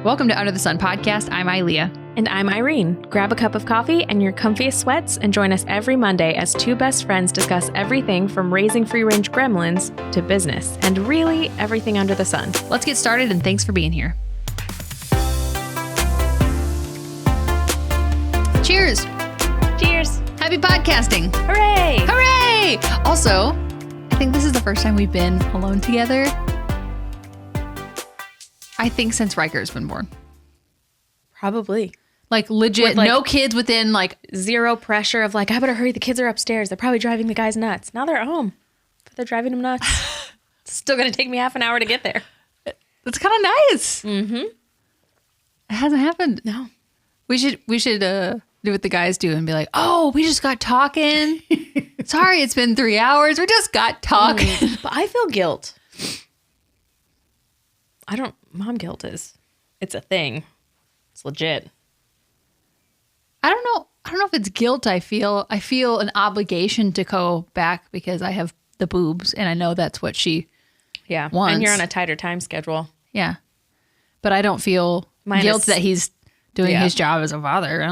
Welcome to Under the Sun podcast. I'm Ilea. And I'm Irene. Grab a cup of coffee and your comfiest sweats and join us every Monday as two best friends discuss everything from raising free-range gremlins to business and really everything under the sun. Let's get started, and thanks for being here. Cheers. Cheers. Happy podcasting. Hooray. Hooray. Also, I think this is the first time we've been alone together. I think since Riker's been born. Probably. Like legit, With, like, no kids within like... Zero pressure of like, I better hurry, the kids are upstairs. They're probably driving the guys nuts. Now they're at home. But they're driving them nuts. It's still going to take me half an hour to get there. That's kind of nice. Mm-hmm. It hasn't happened. No. We should do what the guys do and be like, oh, we just got talking. Sorry, it's been 3 hours. We just got talking. But I feel guilt. Mom guilt it's a thing. It's legit. I don't know if it's guilt I feel. I feel an obligation to go back because I have the boobs and I know that's what she wants. And you're on a tighter time schedule. Yeah. But I don't feel guilt that he's doing his job as a father.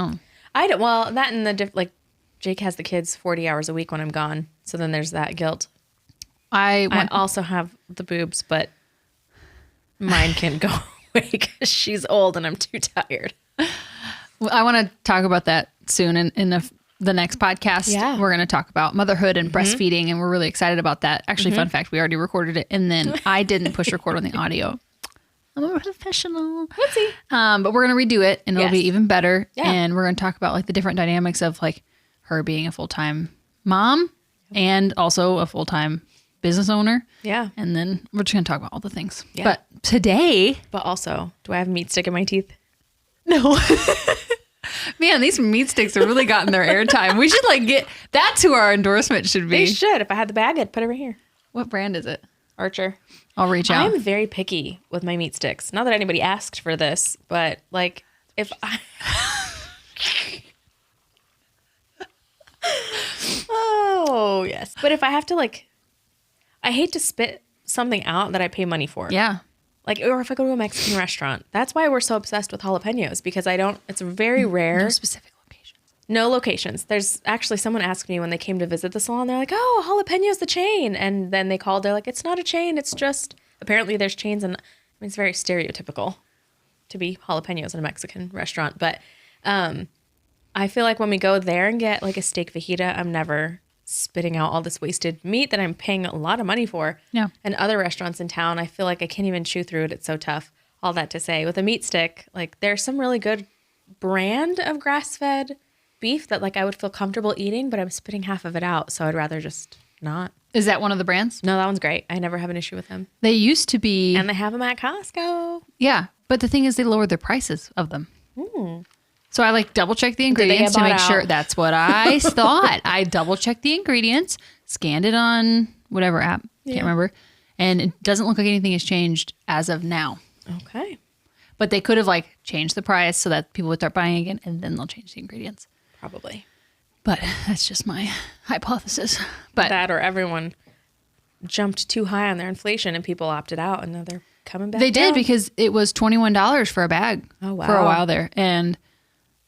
I don't. Well, that and like Jake has the kids 40 hours a week when I'm gone. So then there's that guilt. I also have the boobs, but mine can go away because she's old and I'm too tired. Well, I want to talk about that soon in the next podcast. Yeah. We're going to talk about motherhood and breastfeeding, and we're really excited about that. Actually, fun fact, we already recorded it, and then I didn't push record on the audio. I'm a professional. Whoopsie. But we're going to redo it, and it'll be even better. Yeah. And we're going to talk about like the different dynamics of like her being a full-time mom and also a full-time business owner. Yeah. And then we're just going to talk about all the things. Yeah. But today... But also, do I have a meat stick in my teeth? No. Man, these meat sticks have really gotten their airtime. We should like get... That's who our endorsement should be. They should. If I had the bag, I'd put it right here. What brand is it? Archer. I'll reach out. I'm very picky with my meat sticks. Not that anybody asked for this, but like if I... Oh, yes. But if I have to like... I hate to spit something out that I pay money for. Yeah. Like, or if I go to a Mexican restaurant. That's why we're so obsessed with jalapenos, because it's very rare. No specific locations. No locations. There's actually someone asked me when they came to visit the salon, they're like, oh, Jalapeño's the chain. And then they called, they're like, it's not a chain. It's just, apparently there's chains. And I mean, it's very stereotypical to be jalapenos in a Mexican restaurant. But I feel like when we go there and get like a steak fajita, I'm never spitting out all this wasted meat that I'm paying a lot of money for. Yeah. And other restaurants in town, I feel like I can't even chew through it. It's so tough. All that to say, with a meat stick, like there's some really good brand of grass-fed beef that like I would feel comfortable eating, but I'm spitting half of it out. So I'd rather just not. Is that one of the brands? No, that one's great. I never have an issue with them. They used to be. And they have them at Costco. Yeah. But the thing is, they lowered their prices of them. So I like double checked the they ingredients get to make bought sure. out? That's what I thought. I double checked the ingredients, scanned it on whatever app. Can't remember. And it doesn't look like anything has changed as of now. Okay. But they could have like changed the price so that people would start buying again, and then they'll change the ingredients. Probably. But that's just my hypothesis. But That or everyone jumped too high on their inflation and people opted out and now they're coming back they did down. because it was $21 for a bag Oh, wow. for a while there. And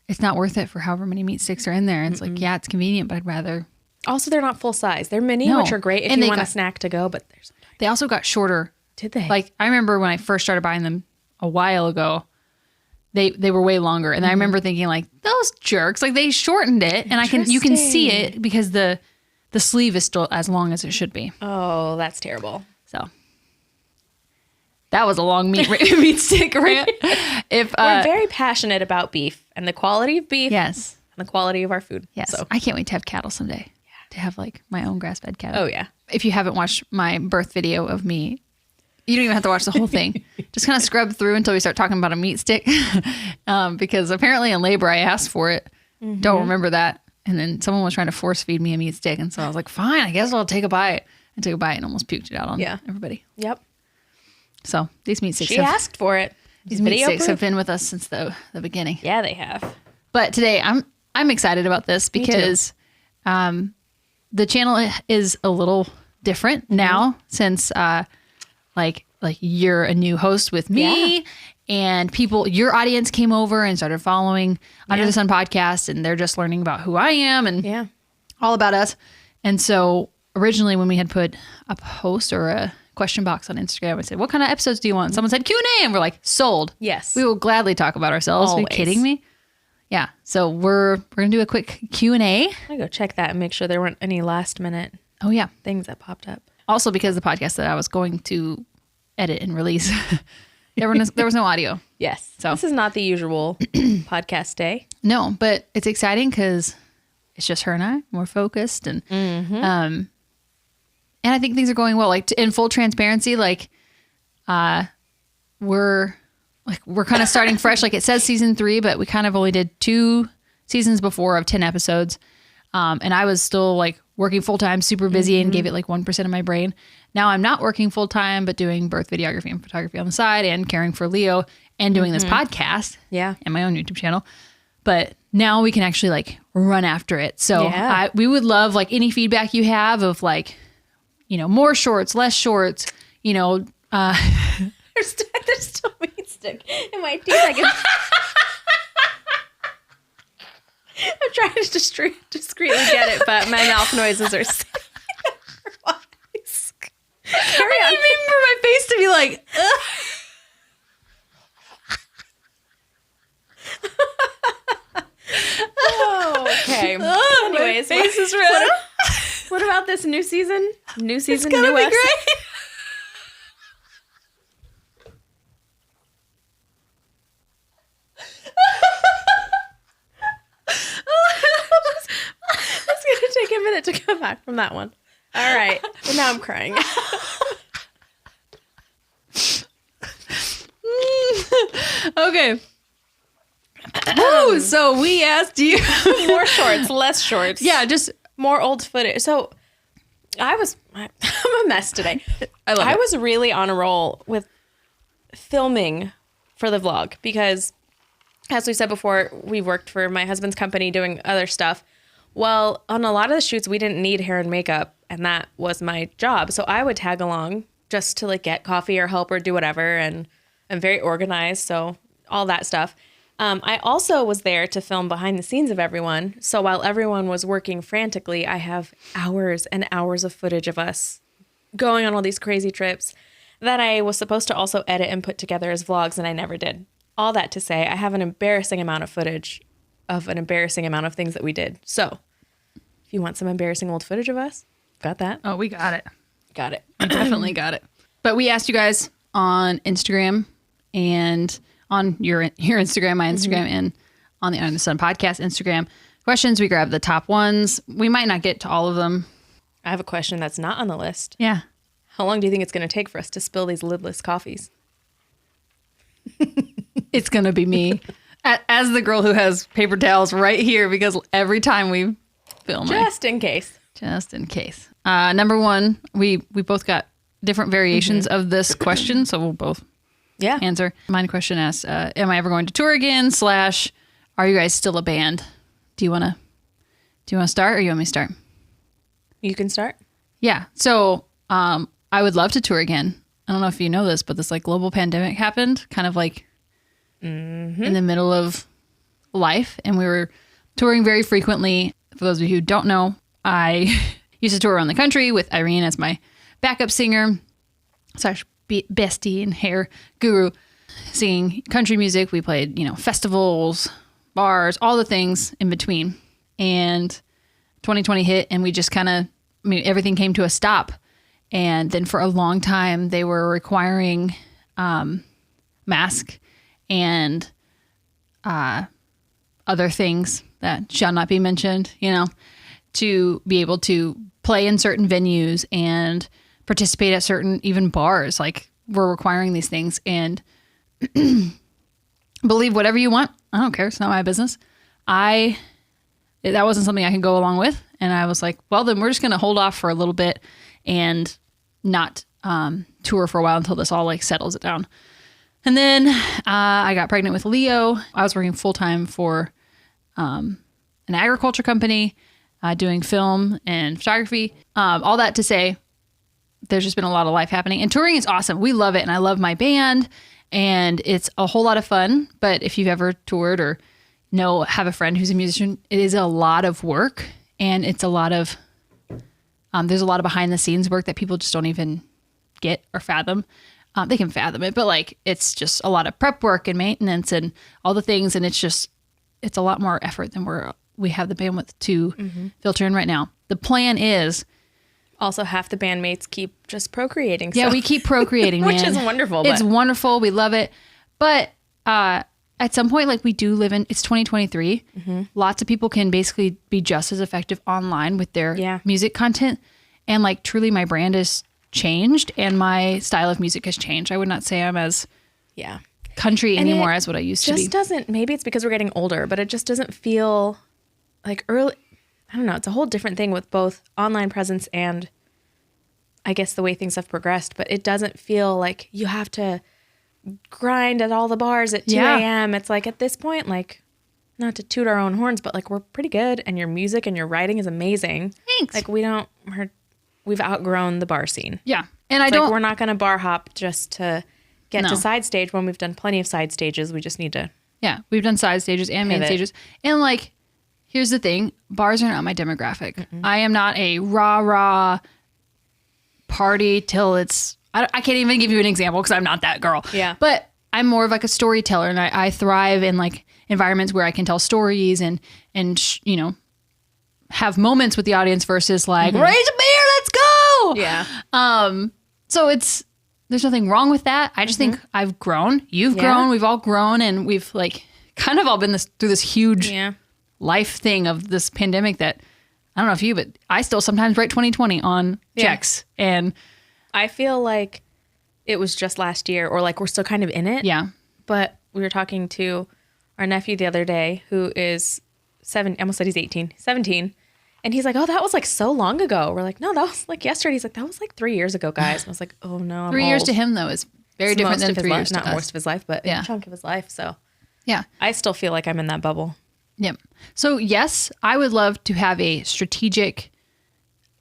it's not worth it for however many meat sticks are in there. It's like, yeah, it's convenient, but I'd rather... Also, they're not full size. They're mini, No. which are great if And you they want a got- snack to go, but there's... They also got shorter. Did they? Like, I remember when I first started buying them a while ago, they were way longer. And I remember thinking like, those jerks, like they shortened it. And you can see it because the sleeve is still as long as it should be. Oh, that's terrible. So that was a long meat stick rant. We're very passionate about beef and the quality of beef. Yes. And the quality of our food. Yes. So. I can't wait to have cattle someday. Yeah. To have like my own grass-fed cattle. Oh, yeah. If you haven't watched my birth video of me, you don't even have to watch the whole thing. Just kind of scrub through until we start talking about a meat stick. Because apparently in labor I asked for it. Don't remember that. And then someone was trying to force feed me a meat stick. And so I was like, fine, I guess I'll take a bite. I took a bite and almost puked it out on everybody. Yep. So these meat sticks She asked for it. These meat sticks have been with us since the beginning. Yeah, they have. But today I'm excited about this because the channel is a little different now since like you're a new host with me and your audience came over and started following Under the Sun podcast, and they're just learning about who I am and all about us. And so originally when we had put a post or a question box on Instagram, I said, what kind of episodes do you want? And someone said Q&A, and we're like, sold. Yes. We will gladly talk about ourselves. Always. Are you kidding me? Yeah. So we're going to do a quick Q&A. I'm going to go check that and make sure there weren't any last minute Oh, yeah. things that popped up. Also, because the podcast that I was going to edit and release, there was no audio. Yes. So this is not the usual podcast day. No, but it's exciting because it's just her and I, more focused. And and I think things are going well. Like in full transparency, like we're kind of starting fresh. Like it says season 3, but we kind of only did 2 seasons before of 10 episodes. And I was still like working full time, super busy, and gave it like 1% of my brain. Now I'm not working full time, but doing birth videography and photography on the side, and caring for Leo, and doing this podcast, and my own YouTube channel. But now we can actually like run after it. So we would love like any feedback you have of like, more shorts, less shorts, There's still meat stick in my teeth. I'm trying to discreetly get it, but my mouth noises are Carry on. I didn't mean for my face to be like, oh, okay. Anyways, my face is red. What about this new season? New season, It's gonna new be us. great. It's gonna take a minute to come back from that one. All right, but now I'm crying. Okay. Woo, so we asked you More shorts, less shorts. Yeah, just more old footage. So I'm a mess today. I was really on a roll with filming for the vlog because, as we said before, we worked for my husband's company doing other stuff. Well, on a lot of the shoots, we didn't need hair and makeup, and that was my job. So I would tag along just to like get coffee or help or do whatever. And I'm very organized, so all that stuff. I also was there to film behind the scenes of everyone. So while everyone was working frantically, I have hours and hours of footage of us going on all these crazy trips that I was supposed to also edit and put together as vlogs, and I never did. All that to say, I have an embarrassing amount of footage of an embarrassing amount of things that we did. So if you want some embarrassing old footage of us, got that. Oh, we got it. Got it. Definitely got it. But we asked you guys on Instagram and on your Instagram, my Instagram, and on the Under the Sun podcast Instagram questions. We grabbed the top ones. We might not get to all of them. I have a question that's not on the list. Yeah. How long do you think it's going to take for us to spill these lidless coffees? It's going to be me as the girl who has paper towels right here, because every time we film, Just in case. just in case. Number 1, we both got different variations of this question, so we'll both answer. My question asks, am I ever going to tour again? / are you guys still a band? Do you want to start, or you want me to start? You can start. Yeah. So I would love to tour again. I don't know if you know this, but this like global pandemic happened kind of like in the middle of life. And we were touring very frequently. For those of you who don't know, I used to tour around the country with Irene as my backup singer / bestie and hair guru, singing country music. We played, festivals, bars, all the things in between. And 2020 hit, and we just kind of, everything came to a stop. And then for a long time, they were requiring mask and other things that shall not be mentioned, to be able to play in certain venues and participate at certain even bars. Like, we're requiring these things, and believe whatever you want. I don't care. It's not my business. That wasn't something I could go along with. And I was like, well, then we're just going to hold off for a little bit and not tour for a while until this all like settles it down. And then I got pregnant with Leo. I was working full time for an agriculture company, doing film and photography. All that to say, there's just been a lot of life happening, and touring is awesome. We love it. And I love my band. And it's a whole lot of fun. But if you've ever toured or have a friend who's a musician, it is a lot of work, and it's a lot of there's a lot of behind the scenes work that people just don't even get or fathom. They can fathom it, but like it's just a lot of prep work and maintenance and all the things, and it's a lot more effort than we have the bandwidth to filter in right now. The plan is also half the bandmates keep just procreating. Yeah, so. we keep procreating, Which man. is wonderful. It's wonderful. We love it. But at some point, like we do live it's 2023. Lots of people can basically be just as effective online with their music content. And like truly my brand has changed and my style of music has changed. I would not say I'm as country anymore as what I used to be. Just doesn't, maybe it's because we're getting older, but it just doesn't feel like early. I don't know. It's a whole different thing with both online presence and I guess the way things have progressed, but it doesn't feel like you have to grind at all the bars at 2 a.m. It's like at this point, like not to toot our own horns, but like we're pretty good and your music and your writing is amazing. Thanks. Like we've outgrown the bar scene. Yeah. And we're not going to bar hop just to get to side stage when we've done plenty of side stages. We just need to. Yeah. We've done side stages and main stages. And like, here's the thing. Bars are not my demographic. Mm-mm. I am not a rah party till it's, I can't even give you an example because I'm not that girl. Yeah. But I'm more of like a storyteller, and I thrive in like environments where I can tell stories and have moments with the audience versus like, raise a beer, let's go. Yeah. So there's nothing wrong with that. I just think I've grown, you've grown, we've all grown, and we've like kind of all been through this huge life thing of this pandemic that I don't know if you, but I still sometimes write 2020 on checks. And I feel like it was just last year, or like we're still kind of in it. Yeah. But we were talking to our nephew the other day who is 7, I almost said he's 18, 17. And he's like, oh, that was like so long ago. We're like, no, that was like yesterday. He's like, that was like 3 years ago, guys. And I was like, oh no, I'm 3 years old. to him though is very different than 3 years to Not us. most of his life, but a chunk of his life. So yeah, I still feel like I'm in that bubble. Yep. So yes, I would love to have a strategic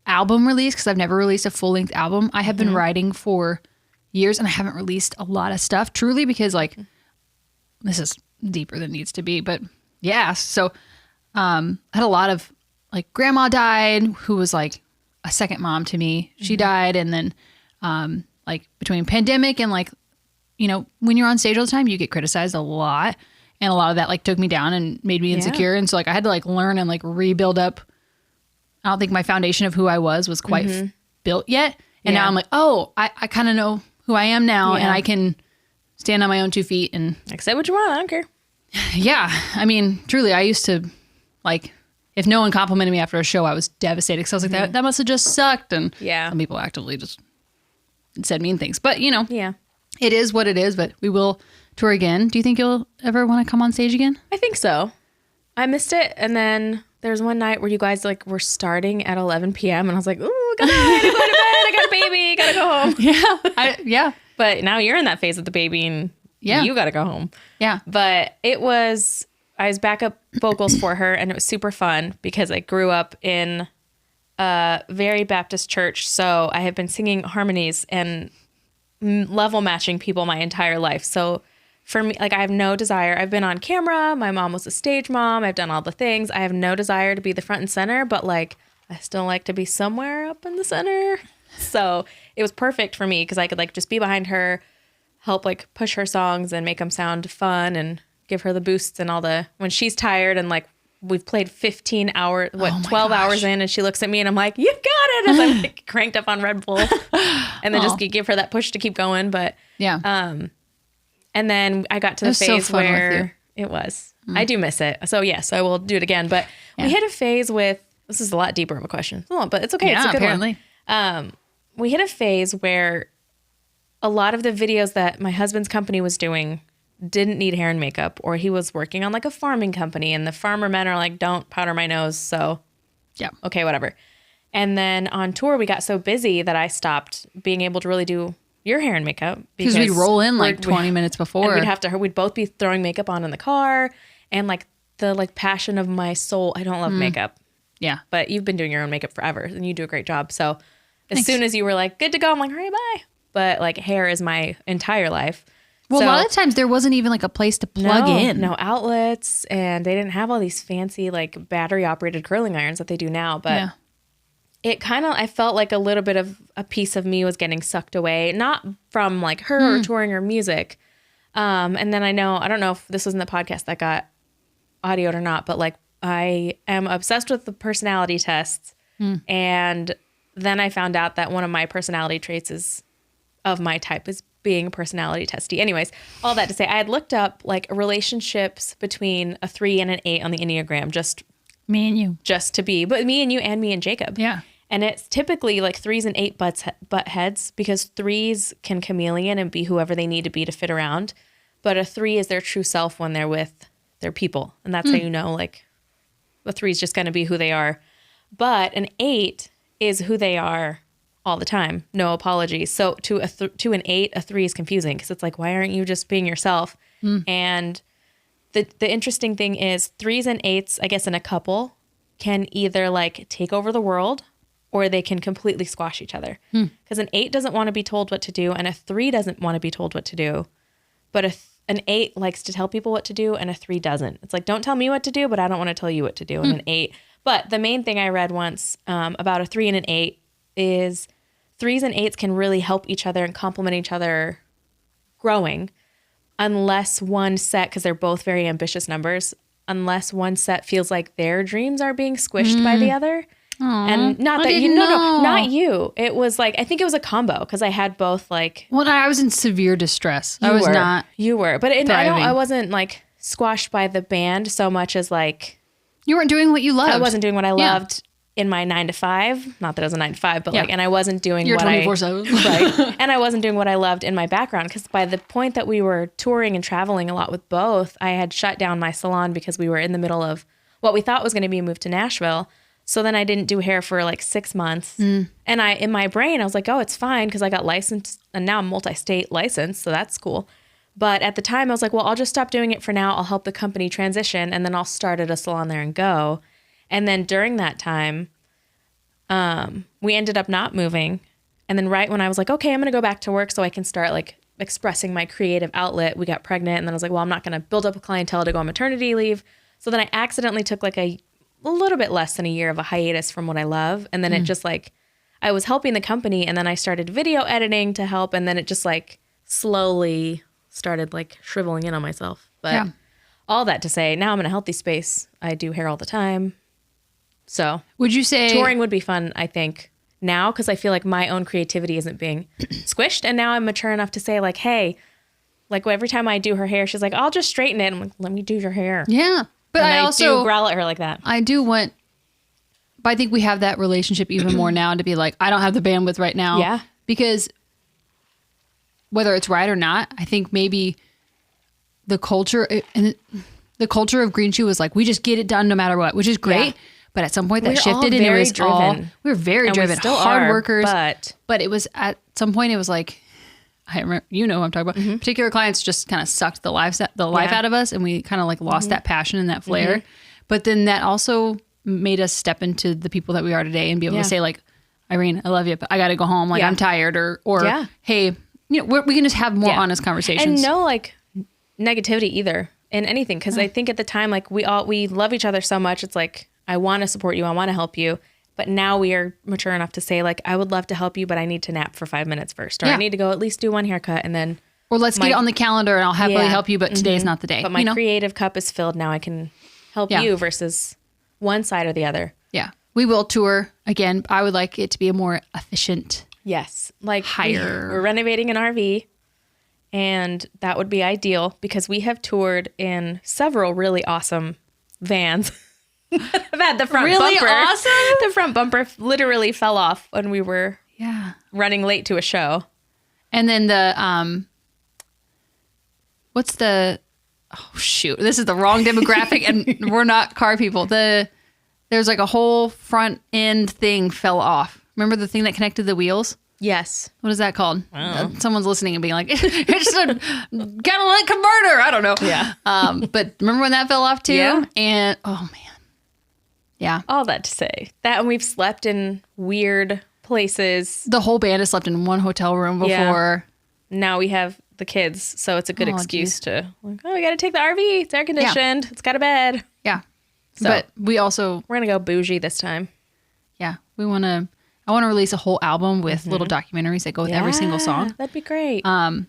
album release because I've never released a full length album. I have been writing for years and I haven't released a lot of stuff truly because like this is deeper than it needs to be, but yeah. So I had a lot of like grandma died who was like a second mom to me. She died. And then like between pandemic and like, when you're on stage all the time, you get criticized a lot. And a lot of that like took me down and made me insecure. And so like I had to like learn and like rebuild up. I don't think my foundation of who I was quite built yet. And now I'm like, oh, I kind of know who I am now and I can stand on my own 2 feet and like say what you want. I don't care. Yeah. I mean, truly, I used to like, if no one complimented me after a show, I was devastated because I was like, that must have just sucked. And some people actively just said mean things. But, it is what it is. But we will tour again. Do you think you'll ever want to come on stage again? I think so. I missed it. And then there was one night where you guys like were starting at 11 p.m. And I was like, ooh, God, I gotta go to bed. I got a baby. Gotta go home. Yeah. But now you're in that phase with the baby and you gotta go home. Yeah. But I was backup vocals for her and it was super fun because I grew up in a very Baptist church. So I have been singing harmonies and level matching people my entire life. So for me, like I have no desire. I've been on camera. My mom was a stage mom. I've done all the things. I have no desire to be the front and center, but like I still like to be somewhere up in the center. So it was perfect for me because I could like just be behind her, help like push her songs and make them sound fun and give her the boosts and all the, when she's tired and like we've played 15 hours, 12 hours in and she looks at me and I'm like, you got it. As I'm like cranked up on Red Bull and then just give her that push to keep going. But and then I got to the phase where it was, I do miss it. So yes, I will do it again. But we hit a phase with, this is a lot deeper of a question, but it's okay. Yeah, it's a good apparently. one. We hit a phase where a lot of the videos that my husband's company was doing didn't need hair and makeup, or he was working on like a farming company and the farmer men are like, don't powder my nose. So okay, whatever. And then on tour, we got so busy that I stopped being able to really do your hair and makeup because we'd roll in like 20 minutes before and we'd both be throwing makeup on in the car and like the like passion of my soul. I don't love makeup. Yeah. But you've been doing your own makeup forever and you do a great job. So as soon as you were like, good to go, I'm like, all right, bye. But like hair is my entire life. Well, a So- lot of times there wasn't even like a place to plug in. No outlets, and they didn't have all these fancy like battery operated curling irons that they do now. But Yeah. it kind of, I felt like a little bit of a piece of me was getting sucked away, not from like her or touring or music. And then I don't know if this was in the podcast that got audioed or not, but like I am obsessed with the personality tests. And then I found out that one of my personality traits is of my type is being a personality testy. Anyways, all that to say, I had looked up like relationships between a 3 and an 8 on the Enneagram, Me and you. just to be, but me and you and me and Jacob. Yeah. And it's typically like 3s and 8 butt heads, because 3s can chameleon and be whoever they need to be to fit around. But a 3 is their true self when they're with their people. And that's how you know, like, a 3 is just going to be who they are. But an 8 is who they are all the time. No apologies. So to an 8, a 3 is confusing, because it's like, why aren't you just being yourself? And the interesting thing is 3s and 8s, I guess in a couple, can either like take over the world, or they can completely squash each other. Because an 8 doesn't want to be told what to do, and a 3 doesn't want to be told what to do. But an 8 likes to tell people what to do, and a 3 doesn't. It's like, don't tell me what to do, but I don't want to tell you what to do. And an 8. But the main thing I read once about a 3 and an 8 is 3s and 8s can really help each other and complement each other growing, unless one set, because they're both very ambitious numbers, unless one set feels like their dreams are being squished by the other. And not that you, no, not you. It was like, I think it was a combo, because I had both like. Well, I was in severe distress. I was not. You were, but thriving. I wasn't like squashed by the band so much as like You weren't doing what you loved. I wasn't doing what I Yeah. loved in my 9 to 5. Not that it was a 9 to 5, but Yeah. like, and I wasn't doing You're what 24/7. right. And I wasn't doing what I loved in my background, because by the point that we were touring and traveling a lot with both, I had shut down my salon because we were in the middle of what we thought was going to be a move to Nashville. So then I didn't do hair for like 6 months. And in my brain, I was like, oh, it's fine, because I got licensed, and now I'm multi-state licensed. So that's cool. But at the time I was like, well, I'll just stop doing it for now. I'll help the company transition, and then I'll start at a salon there and go. And then during that time, we ended up not moving. And then right when I was like, okay, I'm going to go back to work so I can start like expressing my creative outlet, we got pregnant. And then I was like, well, I'm not going to build up a clientele to go on maternity leave. So then I accidentally took like a little bit less than a year of a hiatus from what I love. And then it just like, I was helping the company, and then I started video editing to help. And then it just like slowly started like shriveling in on myself. But Yeah. all that to say, now I'm in a healthy space. I do hair all the time. So Would you say touring would be fun, I think, now, because I feel like my own creativity isn't being squished. And now I'm mature enough to say like, hey, like every time I do her hair, she's like, I'll just straighten it. I'm like, let me do your hair. Yeah. But And I also do growl at her like that. I do want, but I think we have that relationship even more now, to be like, I don't have the bandwidth right now. Yeah. Because whether it's right or not, I think maybe the culture and the culture of Green Shoe was like, we just get it done no matter what, which is great. Yeah. But at some point that We're all shifted, and it very was all, driven. we were very And we driven, still hard are, workers. but it was at some point, it was like, I remember, you know who I'm talking about. Particular clients just kind of sucked the life Yeah. out of us, and we kind of like lost that passion and that flair. But then that also made us step into the people that we are today and be able Yeah. to say like, Irene, I love you, but I got to go home. Like Yeah. I'm tired, or Yeah. hey, you know, we can just have more Yeah. honest conversations. and no like negativity either in anything. Because I think at the time, like we love each other so much. It's like, I want to support you. I want to help you. But now we are mature enough to say like, I would love to help you, but I need to nap for 5 minutes first. Or Yeah. I need to go at least do one haircut, and then Or let's get it on the calendar and I'll happily Yeah. help you, but today's not the day. but my you know? creative cup is filled. Now I can help Yeah. you versus one side or the other. Yeah. We will tour again. I would like it to be a more efficient. Yes. Like Higher. we're renovating an RV, and that would be ideal, because we have toured in several really awesome vans. I've had the front Really bumper. awesome? The front bumper literally fell off when we were Yeah. running late to a show. And then what's the, oh shoot, this is the wrong demographic and we're not car people. There's like a whole front end thing fell off. Remember the thing that connected the wheels? Yes. What is that called? Someone's listening and being like, it's a catalytic converter. I don't know. Yeah. But remember when that fell off too? Yeah. And oh man. Yeah. All that to say that, and we've slept in weird places. The whole band has slept in one hotel room before. Now we have the kids, so it's a good Oh, excuse to like, oh, we got to take the RV. It's air conditioned. It's got a bed. Yeah. So But we also, we're gonna go bougie this time. yeah, I want to release a whole album with little documentaries that go with every single song. That'd be great. I'm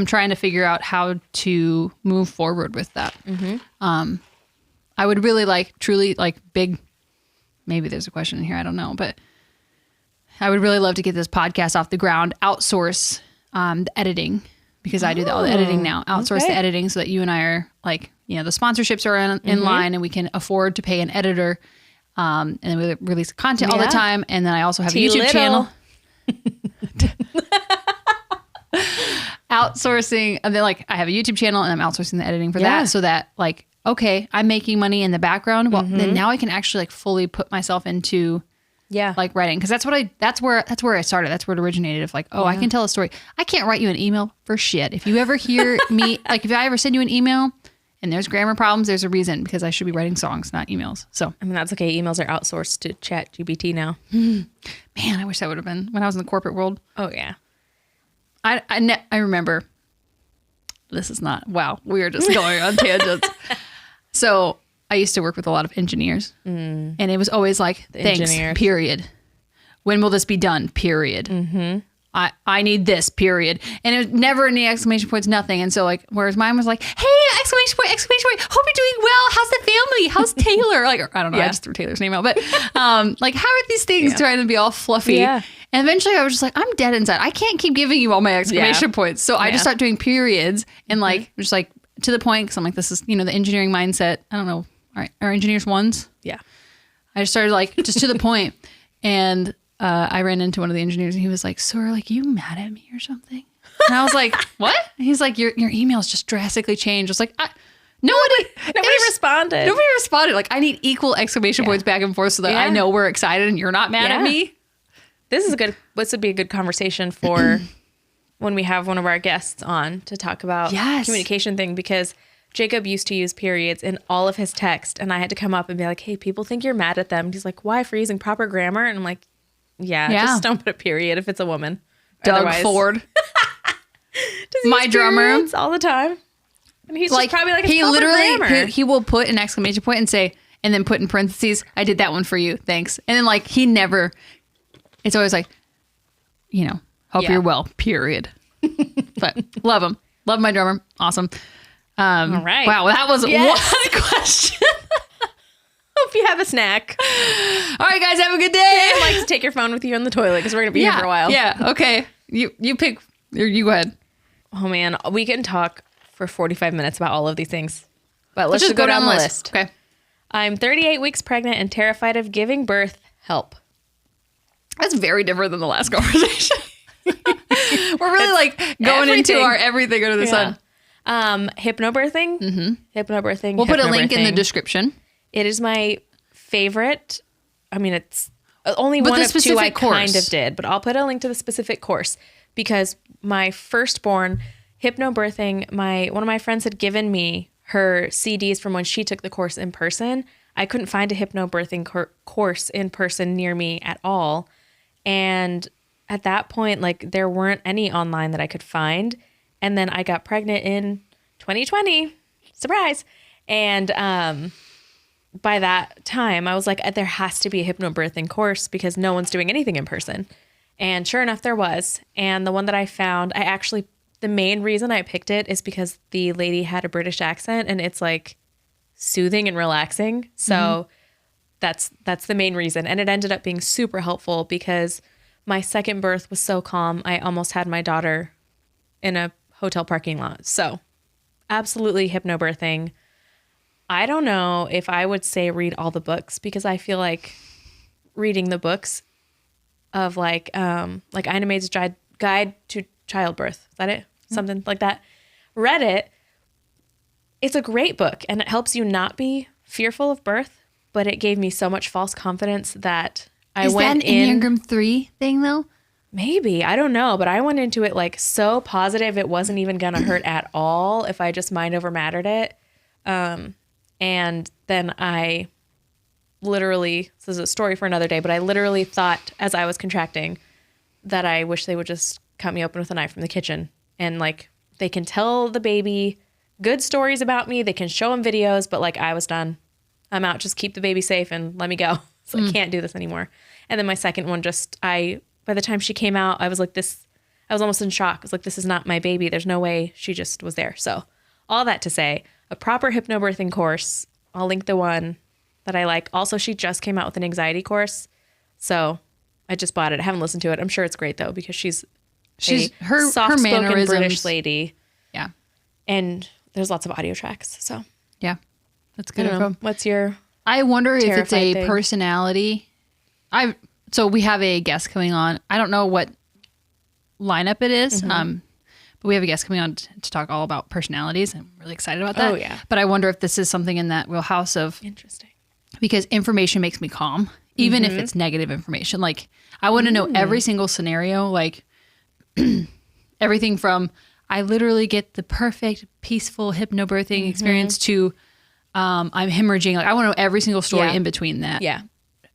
trying to figure out how to move forward with that. I would really like, truly like big, maybe there's a question in here, I don't know, but I would really love to get this podcast off the ground, outsource the editing, because I do all the editing now, outsource the editing so that you and I are like, you know, the sponsorships are in line and we can afford to pay an editor. And then we release content all the time. And then I also have a YouTube channel. Outsourcing, and then like I have a YouTube channel and I'm outsourcing the editing for that, so that like, okay, I'm making money in the background. Well, then now I can actually like fully put myself into like writing, because that's where I started. That's where it originated. Of like, oh, I can tell a story. I can't write you an email for shit. If you ever hear me, like if I ever send you an email and there's grammar problems, there's a reason, because I should be writing songs, not emails. So I mean, that's okay. Emails are outsourced to ChatGPT now. Man, I wish that would have been when I was in the corporate world. Oh yeah. I remember, this is not, wow, we are just going on tangents. So I used to work with a lot of engineers and it was always like, thanks, period. When will this be done? Period. I need this, period. And it was never any exclamation points, nothing. And so like, whereas mine was like, hey, exclamation point, hope you're doing well. How's the family? How's Taylor? Like, I don't know. I just threw Taylor's name out, but like, how are these things trying to be all fluffy? Yeah. And eventually I was just like, I'm dead inside. I can't keep giving you all my exclamation points. So I just started doing periods and like, just like to the point. Cause I'm like, this is, you know, the engineering mindset. I don't know. All right. Are engineers ones? Yeah. I just started like, just to the point. And I ran into one of the engineers and he was like, so are like, you mad at me or something? And I was like, what? And he's like, your emails just drastically changed. I was like, nobody responded. Nobody responded. Like, I need equal exclamation points back and forth so that I know we're excited and you're not mad at me. This would be a good conversation for when we have one of our guests on to talk about communication thing, because Jacob used to use periods in all of his text and I had to come up and be like, hey, people think you're mad at them. And he's like, why? For using proper grammar? And I'm like, just don't put a period if it's a woman. Doug Ford. My drummer. All the time. And he's like, probably like, he literally, he will put an exclamation point and say, and then put in parentheses, I did that one for you. Thanks. And then like, it's always like, you know, hope you're well, period. But love him. Love my drummer. Awesome. All right. Wow. That was one question. Hope you have a snack. All right, guys, have a good day. Like to take your phone with you in the toilet because we're going to be here for a while. Yeah. Okay. You pick, you go ahead. Oh man, we can talk for 45 minutes about all of these things, but let's just go down the list. Okay. I'm 38 weeks pregnant and terrified of giving birth. Help. That's very different than the last conversation. We're really like going into our everything under the sun. Hypnobirthing. Hypnobirthing. We'll put a link in the description. It is my favorite. I mean, it's only one of two I kind of did, but I'll put a link to the specific course because my firstborn, hypnobirthing, one of my friends had given me her CDs from when she took the course in person. I couldn't find a hypnobirthing course in person near me at all. And at that point, like there weren't any online that I could find. And then I got pregnant in 2020. Surprise. And, by that time, I was like, there has to be a hypnobirthing course because no one's doing anything in person. And sure enough, there was. And the one that I found, the main reason I picked it is because the lady had a British accent and it's like soothing and relaxing. So that's the main reason. And it ended up being super helpful because my second birth was so calm. I almost had my daughter in a hotel parking lot. So absolutely hypnobirthing. I don't know if I would say read all the books because I feel like reading the books of like Ina May's Guide to Childbirth. Is that it? Something like that. Read it. It's a great book and it helps you not be fearful of birth, but it gave me so much false confidence that I went in. Is that an Enneagram 3 thing though? Maybe. I don't know. But I went into it like so positive it wasn't even going to hurt at all if I just mind over mattered it. And then I literally, this is a story for another day, but I literally thought as I was contracting that I wish they would just cut me open with a knife from the kitchen and like they can tell the baby good stories about me. They can show him videos, but like I was done. I'm out. Just keep the baby safe and let me go. So I can't do this anymore. And then my second one, by the time she came out, I was like I was almost in shock. I was like, this is not my baby. There's no way she just was there. So all that to say, a proper hypnobirthing course. I'll link the one that I like. Also, she just came out with an anxiety course. So I just bought it. I haven't listened to it. I'm sure it's great though, because she's her soft-spoken mannerisms. British lady. Yeah. And there's lots of audio tracks. So Yeah. That's I good don't know. info. What's your I wonder if it's terrified a thing? personality. So we have a guest coming on. I don't know what lineup it is, Mm-hmm. but we have a guest coming on to talk all about personalities. I'm really excited about that. Oh, yeah. But I wonder if this is something in that wheelhouse of, interesting? because information makes me calm, even Mm-hmm. if it's negative information. Like I want to know every single scenario, like everything from I literally get the perfect peaceful hypnobirthing Mm-hmm. experience to I'm hemorrhaging. Like I want to know every single story Yeah. in between that. Yeah.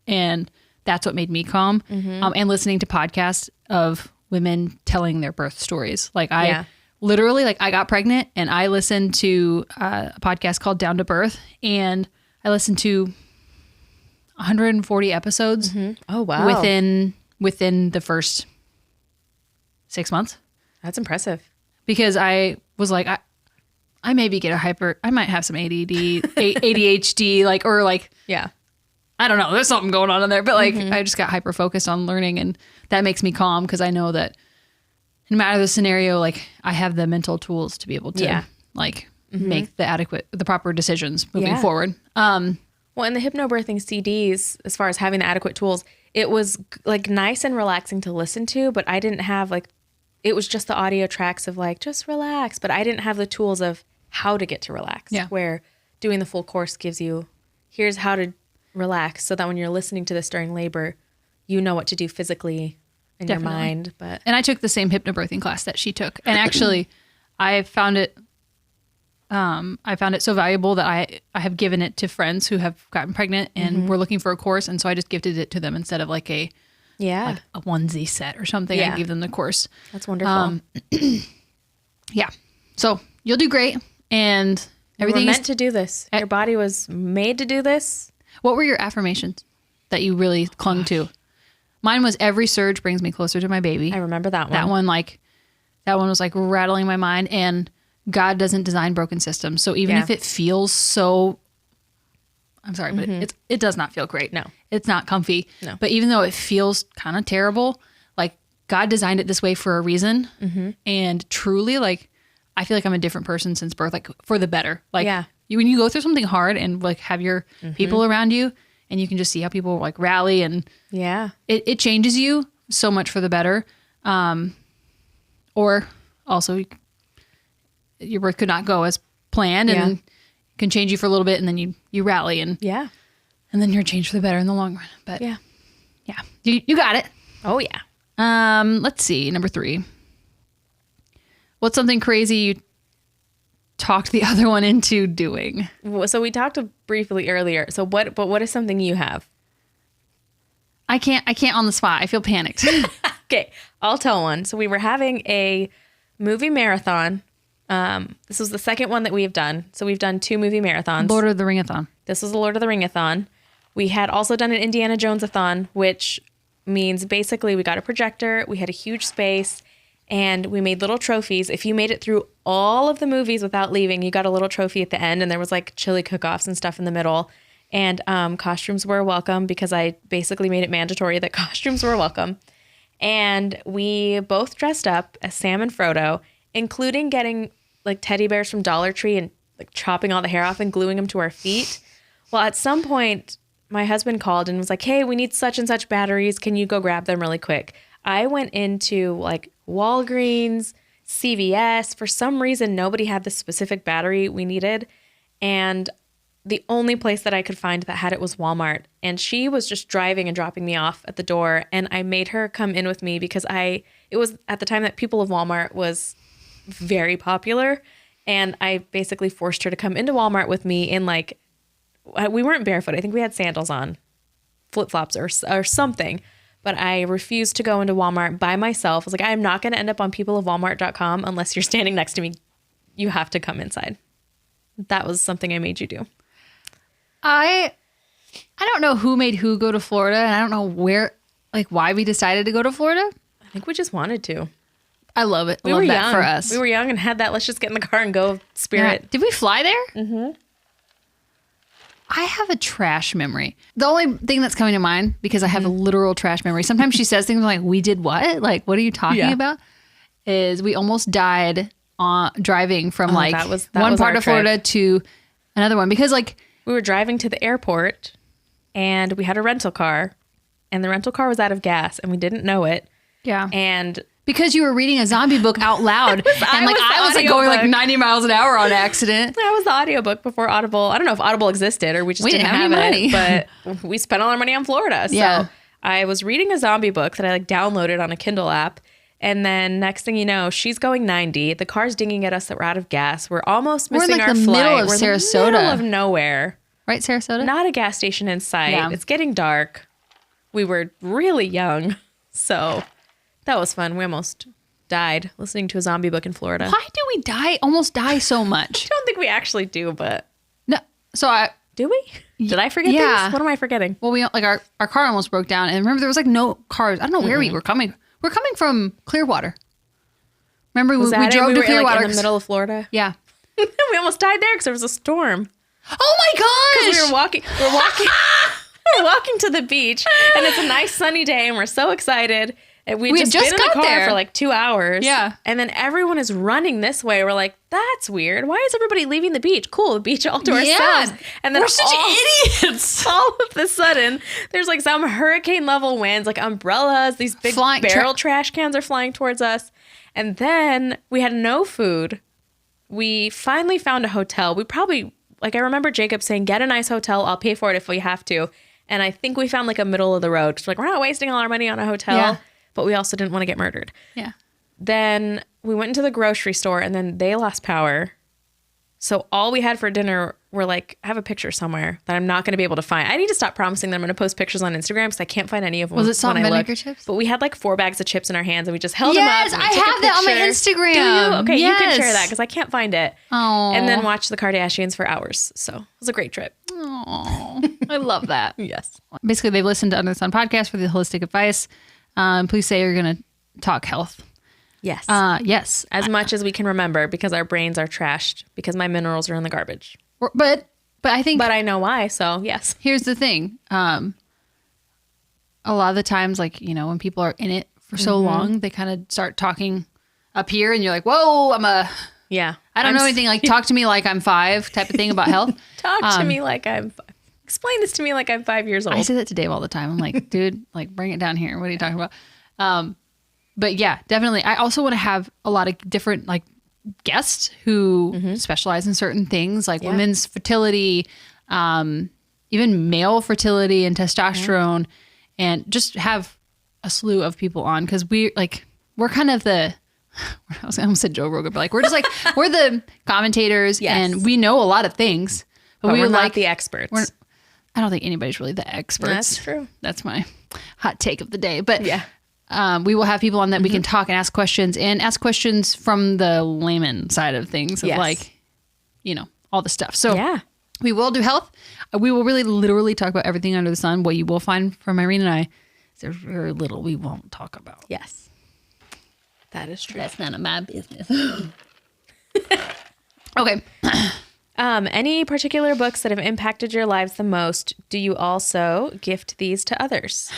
And that's what made me calm. And listening to podcasts of women telling their birth stories. Like Yeah. literally, like I got pregnant and I listened to a podcast called Down to Birth, and I listened to 140 episodes Oh, wow. within the first 6 months, That's impressive. because I was like, I maybe get I might have some ADHD, or Yeah. I don't know. There's something going on in there, but I just got hyper focused on learning, and that makes me calm because I know that no matter the scenario, like I have the mental tools to be able to Yeah. make the proper decisions moving Yeah. forward. Well, in the hypnobirthing CDs, as far as having the adequate tools, it was like nice and relaxing to listen to, but I didn't have it was just the audio tracks of like, just relax. But I didn't have the tools of how to get to relax. Yeah. Where doing the full course gives you, here's how to relax, so that when you're listening to this during labor, you know what to do physically in Definitely. your mind. But And I took the same hypnobirthing class that she took, and actually, I found it so valuable that I have given it to friends who have gotten pregnant and were looking for a course, and so I just gifted it to them instead of like a yeah, onesie set or something. Yeah. I gave them the course. that's wonderful. Yeah. So you'll do great, and You were everything meant is. to do this. Your body was made to do this. What were your affirmations that you really clung to? Mine was every surge brings me closer to my baby. I remember that one. That one was like rattling my mind, and God doesn't design broken systems. So even Yeah. if it feels so, I'm sorry, but it does not feel great. No. It's not comfy. No. But even though it feels kind of terrible, like God designed it this way for a reason. And truly, like, I feel like I'm a different person since birth, like for the better. Like Yeah. when you go through something hard and like have your people around you, and you can just see how people like rally, and Yeah. it changes you so much for the better. Or also your birth could not go as planned, and can change you for a little bit, and then you rally, and Yeah. then you're changed for the better in the long run. But Yeah. yeah, you got it. Oh, yeah. Let's see, number 3. What's something crazy you talked the other one into doing? So we talked briefly earlier. So what is something you have? I can't on the spot. I feel panicked. Okay, I'll tell one. So we were having a movie marathon. This was the second one that we've done. So we've done 2 movie marathons. Lord of the Ring-a-thon. This was the Lord of the Ring-a-thon. We had also done an Indiana Jones-a-thon, which means basically we got a projector, we had a huge space, and we made little trophies. If you made it through all of the movies without leaving, you got a little trophy at the end, and there was like chili cook-offs and stuff in the middle. And costumes were welcome, because I basically made it mandatory that costumes were welcome. And we both dressed up as Sam and Frodo, including getting like teddy bears from Dollar Tree and like chopping all the hair off and gluing them to our feet. Well, at some point, my husband called and was like, hey, we need such and such batteries. Can you go grab them really quick? I went into like Walgreens, CVS. For some reason, nobody had the specific battery we needed. And the only place that I could find that had it was Walmart. And she was just driving and dropping me off at the door. And I made her come in with me because it was at the time that People of Walmart was very popular. And I basically forced her to come into Walmart with me in like, we weren't barefoot. I think we had sandals on, flip-flops or something. but I refused to go into Walmart by myself. I was like, I'm not going to end up on peopleofwalmart.com unless you're standing next to me. You have to come inside. That was something I made you do. I don't know who made who go to Florida, and I don't know why we decided to go to Florida. I think we just wanted to. I love it. We love were that young. for us. We were young and had that let's just get in the car and go spirit. Yeah. Did we fly there? Mm-hmm. I have a trash memory. The only thing that's coming to mind, because I have a literal trash memory. Sometimes she says things like, we did what? Like, what are you talking about? Is we almost died driving from that was one part our of Florida trip. to another one. Because We were driving to the airport and we had a rental car and the rental car was out of gas and we didn't know it. yeah. And Because you were reading a zombie book out loud. I was going like audiobook. 90 miles an hour on accident. that was the audiobook before Audible. I don't know if Audible existed or we just didn't have any money. it, but we spent all our money on Florida. So Yeah. I was reading a zombie book that I downloaded on a Kindle app. And then next thing you know, she's going 90. The car's dinging at us that we're out of gas. We're almost We're in, missing like, our the flight. middle of We're in the Sarasota. middle of nowhere. Right, Sarasota? Not a gas station in sight. Yeah. It's getting dark. We were really young. So that was fun. We almost died listening to a zombie book in Florida. Why do we almost die so much? I don't think we actually do, but No. So do we? Did I forget Yeah. things? What am I forgetting? we our car almost broke down. And remember, there was like no cars. I don't know where we were coming. We're coming from Clearwater. Remember, we We drove to were Clearwater. in the middle of Florida. Yeah. We almost died there because there was a storm. Oh my gosh! We were walking. We're walking to the beach, and it's a nice sunny day, and we're so excited. And we had just been in the got car there. for like 2 hours. Yeah. And then everyone is running this way. We're like, that's weird. Why is everybody leaving the beach? Cool, the beach all to ourselves. And then we're such idiots. all of a sudden, there's like some hurricane level winds, like umbrellas. These big Flying barrel trash cans are flying towards us. And then we had no food. We finally found a hotel. We probably, I remember Jacob saying, get a nice hotel. I'll pay for it if we have to. And I think we found like a middle of the road. 'Cause we're not wasting all our money on a hotel. Yeah. But we also didn't want to get murdered. Yeah. Then we went into the grocery store and then they lost power. So all we had for dinner were I have a picture somewhere that I'm not going to be able to find. I need to stop promising that I'm going to post pictures on Instagram because I can't find any of them. Was it salt when and I look. vinegar chips? But we had 4 bags of chips in our hands and we just held Yes, them up. I And we took a have that on my picture. Instagram. Do you? Okay, you can Yes. share that because I can't find it. Oh. And then watch the Kardashians for hours. So it was a great trip. Oh, I love that. Yes. Basically, they've listened to Under the Sun podcast for the holistic advice. Please say you're going to talk health. Yes. Yes. as much as we can remember because our brains are trashed because my minerals are in the garbage. But I think But I know why. So yes. here's the thing. A lot of the times, when people are in it for so long, they kind of start talking up here and you're like, whoa, Yeah. I don't know anything. Talk to me like I'm 5 type of thing about health. Talk to me like I'm. Explain this to me like I'm 5 years old. I say that to Dave all the time. I'm like, dude, bring it down here. What are you talking about? But yeah, definitely. I also want to have a lot of different guests who specialize in certain things like women's fertility, even male fertility and testosterone, and just have a slew of people on because we're kind of the. I almost said Joe Rogan, but we're just we're the commentators and we know a lot of things, but we we're would not the experts. I don't think anybody's really the experts. That's true. That's my hot take of the day. But Yeah. we will have people on that we can talk and ask questions from the layman side of things of Yes. all the stuff. So Yeah. we will do health. We will really literally talk about everything under the sun. What you will find from Irene and I is there's very little we won't talk about. Yes. That is true. That's none of my business. Okay. Any particular books that have impacted your lives the most? Do you also gift these to others?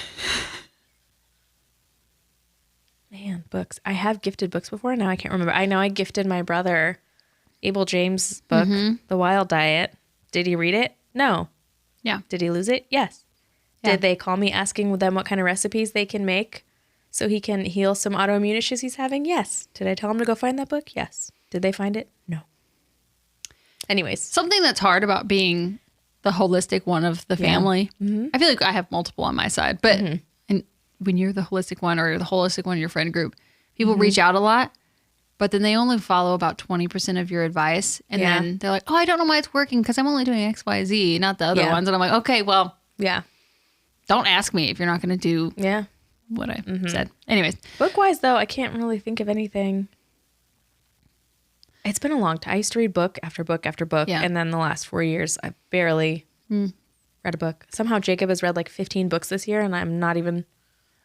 Man, books. I have gifted books before. Now I can't remember. I know I gifted my brother Abel James' book, The Wild Diet. Did he read it? No. Yeah. Did he lose it? Yes. Yeah. Did they call me asking them what kind of recipes they can make so he can heal some autoimmune issues he's having? Yes. Did I tell him to go find that book? Yes. Did they find it? No. Anyways. Something that's hard about being the holistic one of the family. I feel like I have multiple on my side, but and when you're the holistic one or the holistic one in your friend group, people reach out a lot, but then they only follow about 20% of your advice. And Yeah. then they're like, oh, I don't know why it's working because I'm only doing X, Y, Z, not the other Yeah. ones. And I'm like, okay, well, Yeah. don't ask me if you're not going to do Yeah. what I said. Anyways, Book-wise, though, I can't really think of anything. It's been a long time. I used to read book after book after book. Yeah. And then the last 4 years, I've barely read a book. Somehow Jacob has read like 15 books this year, and I'm not even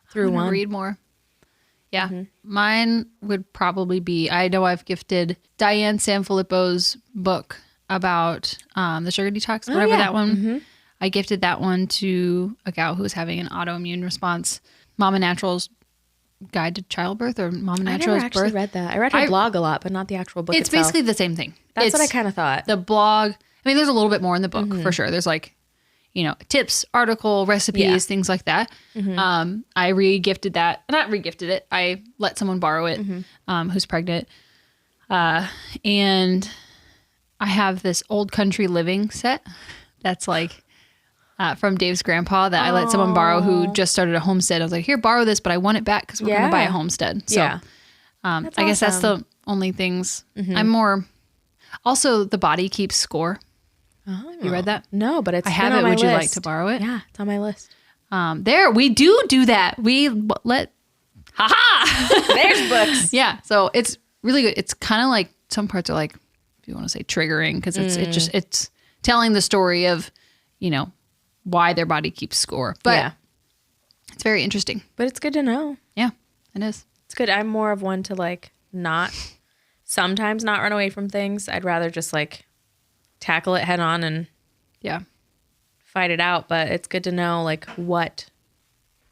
through I'm gonna one. read more. Yeah. Mine would probably be, I know I've gifted Diane Sanfilippo's book about the sugar detox, whatever yeah. that one. I gifted that one to a gal who was having an autoimmune response. Mama Natural's Guide to Childbirth, or Mama I never Natural's actually Birth. read that. I read her blog a lot, but not the actual book It's itself. basically the same thing. That's It's what I kind of thought. the blog. I mean, there's a little bit more in the book for sure. There's like, tips, article, recipes, things like that. I re-gifted that. Not re-gifted it. I let someone borrow it who's pregnant. And I have this old country living set that's like from Dave's grandpa that I let someone borrow who just started a homestead. I was like, here, borrow this, but I want it back because we're going to buy a homestead. So I guess that's the only things. I'm more... Also, The Body Keeps Score. Oh, You read that? No, but it's I have been it. on my Would you like list. to borrow it? Yeah, it's on my list. There, we do that. We let... There's books. Yeah, so it's really good. It's kind of like, some parts are like, if you want to say triggering, because it's telling the story of, why their body keeps score. But it's very interesting. But it's good to know. Yeah, it is. It's good. I'm more of one to like sometimes not run away from things. I'd rather just like tackle it head on and Yeah. fight it out. But it's good to know like what,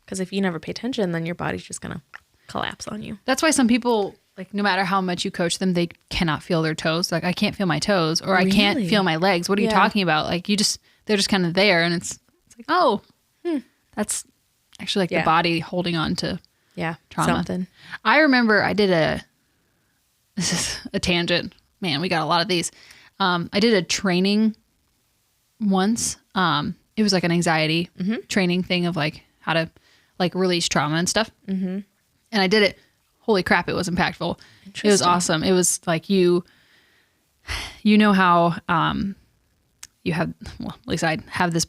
because if you never pay attention, then your body's just going to collapse on you. That's why some people, like, no matter how much you coach them, they cannot feel their toes. Like, I can't feel my toes, or I can't Really? feel my legs. What are you talking about? Like, they're just kind of there, and it's like, oh, that's actually like the body holding on to Yeah. trauma. Something. I remember I did this is a tangent. Man, we got a lot of these. I did a training once. It was like an anxiety training thing of like how to like release trauma and stuff. Mm-hmm. And I did it. Holy crap, it was impactful. It was awesome. It was like you know how you have, well, at least I have this,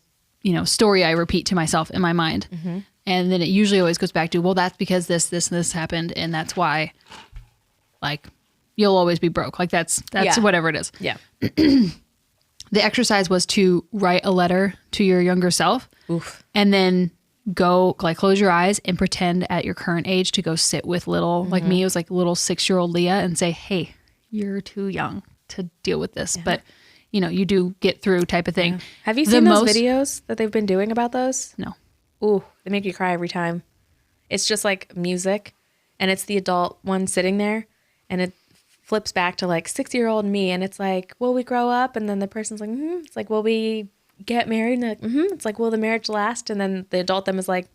story I repeat to myself in my mind. Mm-hmm. And then it usually always goes back to, well, that's because this, and this happened. And that's why, like, you'll always be broke. Like, that's whatever it is. Yeah. The exercise was to write a letter to your younger self. Oof. And then go, like, close your eyes and pretend at your current age to go sit with little, like me, it was like little 6-year-old Leah, and say, hey, you're too young to deal with this. Yeah. But, you do get through, type of thing. Yeah. Have you seen those videos that they've been doing about those? No. Ooh, they make you cry every time. It's just like music, and it's the adult one sitting there, and it flips back to like 6-year-old me, and it's like, will we grow up? And then the person's like, It's like, will we get married? And they're like, It's like, will the marriage last? And then the adult them is like,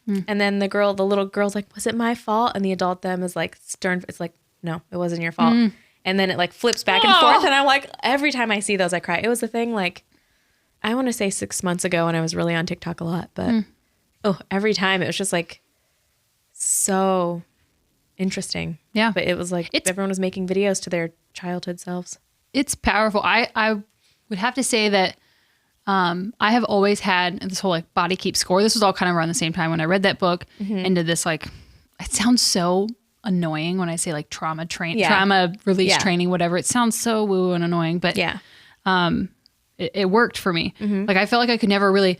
and then the little girl's like, was it my fault? And the adult them is like stern. It's like, no, it wasn't your fault. And then it like flips back and forth. And I'm like, every time I see those, I cry. It was a thing like, I want to say 6 months ago when I was really on TikTok a lot, but every time it was just like so interesting. Yeah. But it was like everyone was making videos to their childhood selves. It's powerful. I would have to say that I have always had this whole like body keep score. This was all kind of around the same time when I read that book and did this, like, it sounds so annoying when I say like trauma release training, whatever. It sounds so woo and annoying, but it worked for me. Like, I felt like I could never really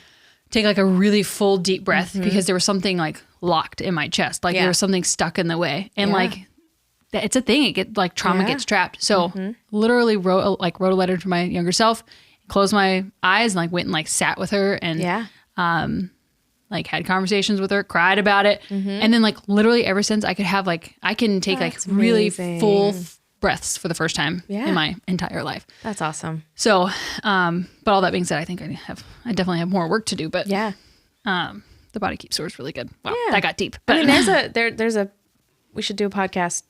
take like a really full deep breath because there was something like locked in my chest. Like there was something stuck in the way. And like, it's a thing. Trauma gets trapped. So literally wrote a letter to my younger self, closed my eyes, and like went and like sat with her and like had conversations with her, cried about it. And then like literally ever since I can take That's like really amazing. full breaths for the first time in my entire life. That's awesome. So, but all that being said, I think I definitely have more work to do, but the body keep score is really good. Wow. That got deep. But I mean, there's we should do a podcast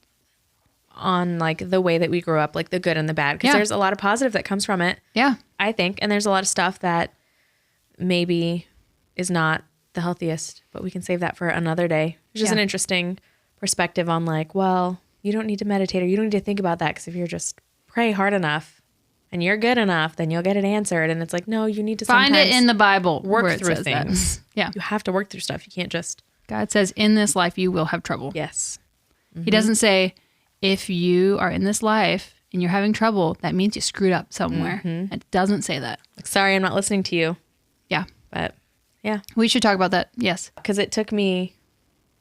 on like the way that we grew up, like the good and the bad, because there's a lot of positive that comes from it. Yeah. I think. And there's a lot of stuff that maybe is not the healthiest, but we can save that for another day. It's just an interesting perspective on like, well, you don't need to meditate or you don't need to think about that, because if you're just pray hard enough and you're good enough, then you'll get it answered. And it's like, no, you need to find it in the Bible. work where it through says things. That. Yeah. You have to work through stuff. You can't just God says, in this life, you will have trouble. Yes. He doesn't say, if you are in this life and you're having trouble, that means you screwed up somewhere. It doesn't say that. Like, sorry, I'm not listening to you. Yeah. But yeah, We should talk about that. Yes. because it took me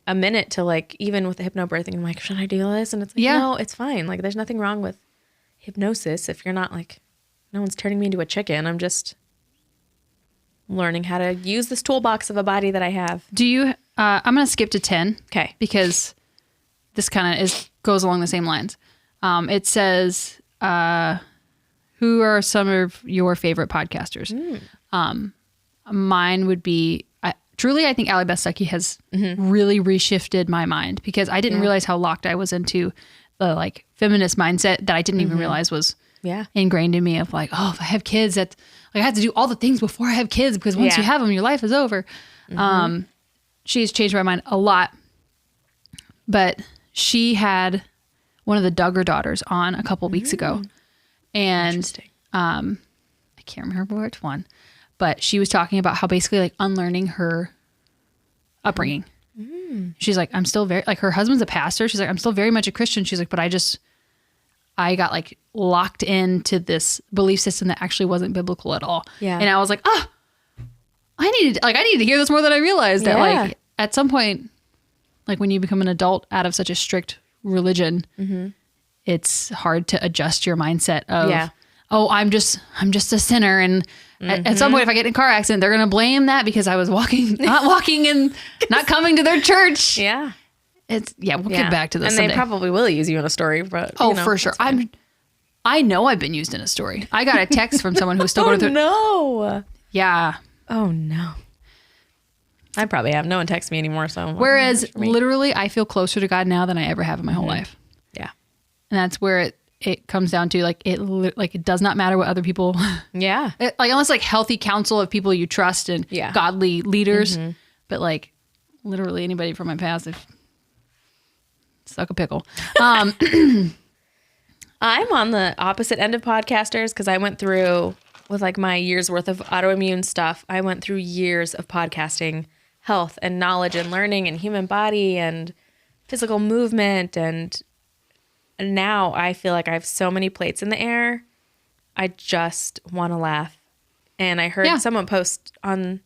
a minute to like, even with the hypnobirthing, I'm like, should I do this? And it's like, Yeah. no, it's fine. Like, there's nothing wrong with hypnosis if you're not like, no one's turning me into a chicken. I'm just learning how to use this toolbox of a body that I have. Do you, I'm going to skip to 10. Okay. Because this kind of goes along the same lines. It says, who are some of your favorite podcasters? Mine would be, truly, I think Allie Beth Stuckey has really reshifted my mind, because I didn't realize how locked I was into the like feminist mindset that I didn't even realize was Yeah. ingrained in me, of like, oh, if I have kids, that like I have to do all the things before I have kids, because once you have them, your life is over. She's changed my mind a lot. But she had one of the Duggar daughters on a couple weeks ago. And Interesting. I can't remember which one, but she was talking about how basically like unlearning her upbringing. She's like, I'm still very, like, her husband's a pastor. She's like, I'm still very much a Christian. She's like, but I got like locked into this belief system that actually wasn't biblical at all. Yeah. And I was like, I needed to hear this more than I realized, that Yeah. like at some point, like when you become an adult out of such a strict religion, it's hard to adjust your mindset of, Yeah. oh, I'm just a sinner. And at some point, if I get in a car accident, they're going to blame that because I was not walking and not coming to their church. Yeah. We'll get back to this And someday. they probably will use you in a story, but Oh, you know, for sure. it's fine. I know I've been used in a story. I got a text from someone who was still going through. no. Yeah. Oh no. I probably have. No one texts me anymore, so. I'm like, Whereas for me. literally, I feel closer to God now than I ever have in my whole life. Yeah. And that's where it comes down to, like, it does not matter what other people, Yeah. like, unless like healthy counsel of people you trust and Yeah. godly leaders. But like literally anybody from my past, if stuck a pickle. I'm on the opposite end of podcasters because I went through, with like my year's worth of autoimmune stuff, I went through years of podcasting health and knowledge and learning and human body and physical movement. And now I feel like I have so many plates in the air. I just want to laugh. And I heard Yeah. someone post on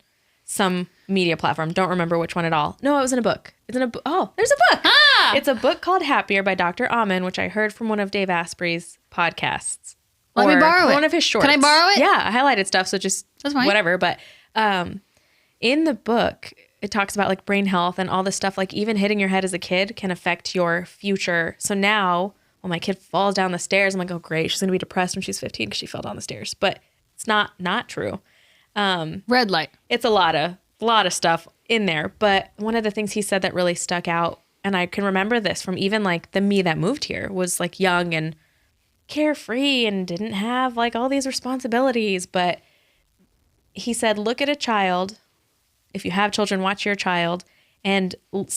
some media platform. Don't remember which one at all. No, it was in a book. It's in a book. Oh, there's a book. It's a book called Happier by Dr. Amen, which I heard from one of Dave Asprey's podcasts. Let me Or borrow it. One of his shorts. Can I borrow it? Yeah, I highlighted stuff, so just That's fine. whatever. But in the book, it talks about like brain health and all this stuff. Like even hitting your head as a kid can affect your future. So now when my kid falls down the stairs, I'm like, oh great, she's gonna be depressed when she's 15 because she fell down the stairs. But it's not true. Red light. It's a lot of stuff in there. But one of the things he said that really stuck out, and I can remember this from even like the me that moved here, was like young and carefree and didn't have like all these responsibilities. But he said, look at a child. If you have children, watch your child and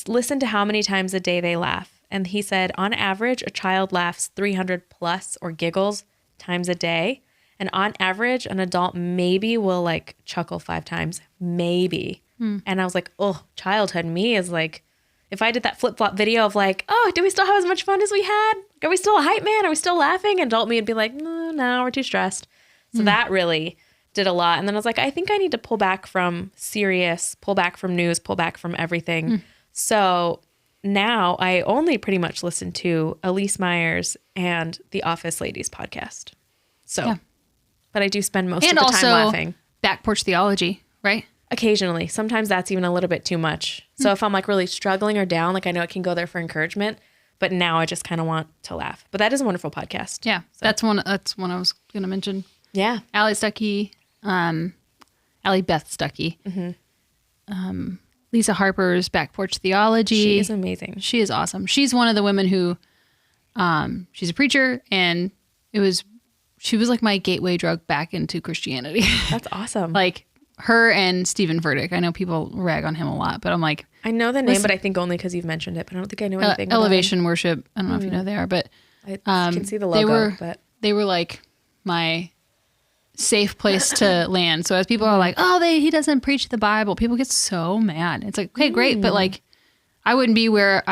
listen to how many times a day they laugh. And he said, on average, a child laughs 300 plus or giggles times a day. And on average, an adult maybe will like chuckle 5 times, maybe. And I was like, oh, childhood me is like, if I did that flip-flop video of like, oh, do we still have as much fun as we had? Are we still a hype man? Are we still laughing? Adult me would be like, no, we're too stressed. So that really did a lot. And then I was like, I think I need to pull back from serious, pull back from news, pull back from everything. So now I only pretty much listen to Elise Myers and the Office Ladies podcast. So, Yeah. but I do spend most And of the also time laughing. Back Porch Theology, right? Occasionally. Sometimes that's even a little bit too much. So if I'm like really struggling or down, like I know I can go there for encouragement, but now I just kind of want to laugh. But that is a wonderful podcast. Yeah. That's one I was going to mention. Yeah. Allie Stuckey, Allie Beth Stuckey, Lisa Harper's Back Porch Theology. She is amazing. She is awesome. She's one of the women who, she's a preacher, and she was like my gateway drug back into Christianity. That's awesome. Like her and Stephen Furtick. I know people rag on him a lot, but I'm like, I know the name, but I think only because you've mentioned it, but I don't think I know anything Elevation Worship. I don't know if you know who they are, but about it. I can see the logo, they were but they were like my safe place to land. So as people are like, oh, he doesn't preach the Bible, people get so mad. It's like, okay, great, but like I wouldn't be where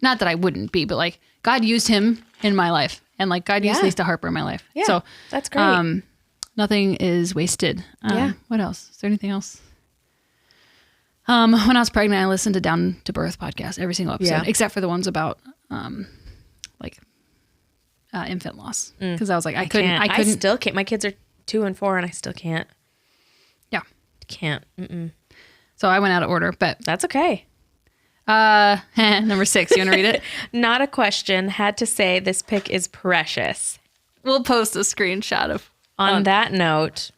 not that I wouldn't be, but like God used him in my life, and like God used Yeah. Lisa Harper in my life. Yeah, So that's great. nothing is wasted. Yeah. What else? Is there anything else? When I was pregnant, I listened to Down to Birth podcast, every single episode, Yeah. except for the ones about infant loss. Because I was like, I couldn't. I still can't. My kids are 2 and 4, and I still can't. Yeah. Can't. Mm-mm. So I went out of order, but That's okay. number 6. You want to read it? Not a question. Had to say this pic is precious. We'll post a screenshot of. On that note,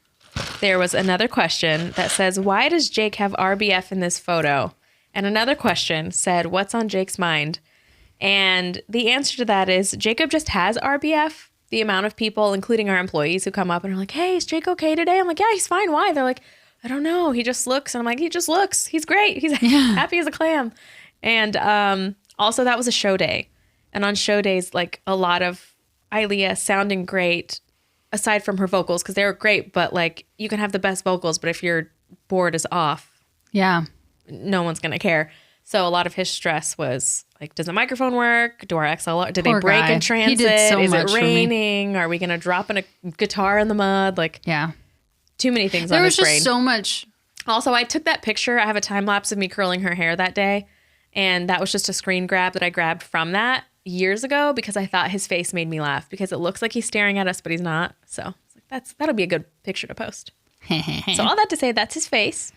there was another question that says, why does Jake have RBF in this photo? And another question said, what's on Jake's mind? And the answer to that is Jacob just has RBF. The amount of people, including our employees, who come up and are like, hey, is Jake okay today? I'm like, yeah, he's fine. Why? They're like, I don't know. He just looks. And I'm like, he just looks. He's great. He's happy as a clam. And also, that was a show day. And on show days, like a lot of Ilea sounding great, aside from her vocals, because they were great, but like you can have the best vocals, but if your board is off, Yeah. no one's going to care. So a lot of his stress was like, does the microphone work? Do our XLR, did Poor they break guy. in transit? He did so is much it for me. raining? Are we going to drop in a guitar in the mud? Like Yeah. too many things There on was his just brain. so much. Also, I took that picture. I have a time lapse of me curling her hair that day. And that was just a screen grab that I grabbed from that years ago because I thought his face made me laugh because it looks like he's staring at us, but he's not. So I was like, that'll be a good picture to post. So all that to say, that's his face.